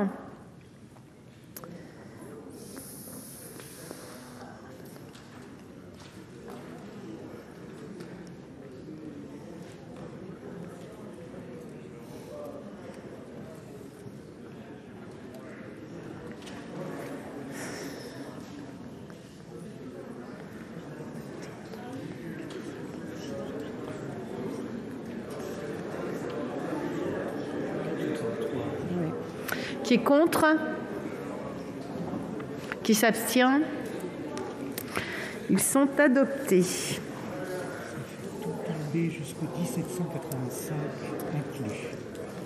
Qui est contre? Qui s'abstient? Ils sont adoptés. Jusqu'au 1785 inclus.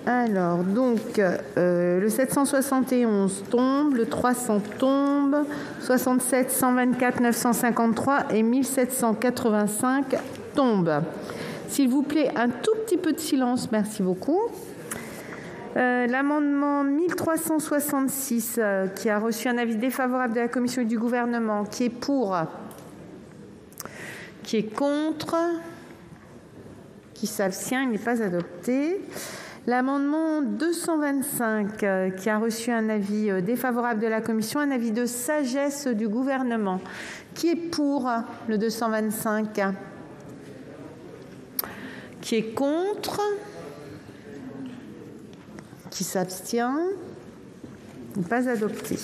Alors, donc, le 771 tombe, le 300 tombe, 67, 124, 953 et 1785 tombent. S'il vous plaît, un tout petit peu de silence, merci beaucoup. L'amendement 1366 qui a reçu un avis défavorable de la Commission et du Gouvernement, qui est pour, qui est contre, qui s'abstient, il n'est pas adopté. L'amendement 225 qui a reçu un avis défavorable de la Commission, un avis de sagesse du Gouvernement, qui est pour le 225, qui est contre, qui s'abstient, n'est pas adopté.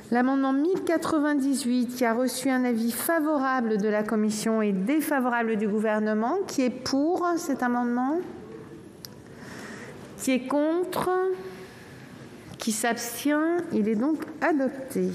L'amendement 1098 qui a reçu un avis favorable de la Commission et défavorable du Gouvernement, qui est pour cet amendement, qui est contre, qui s'abstient, il est donc adopté.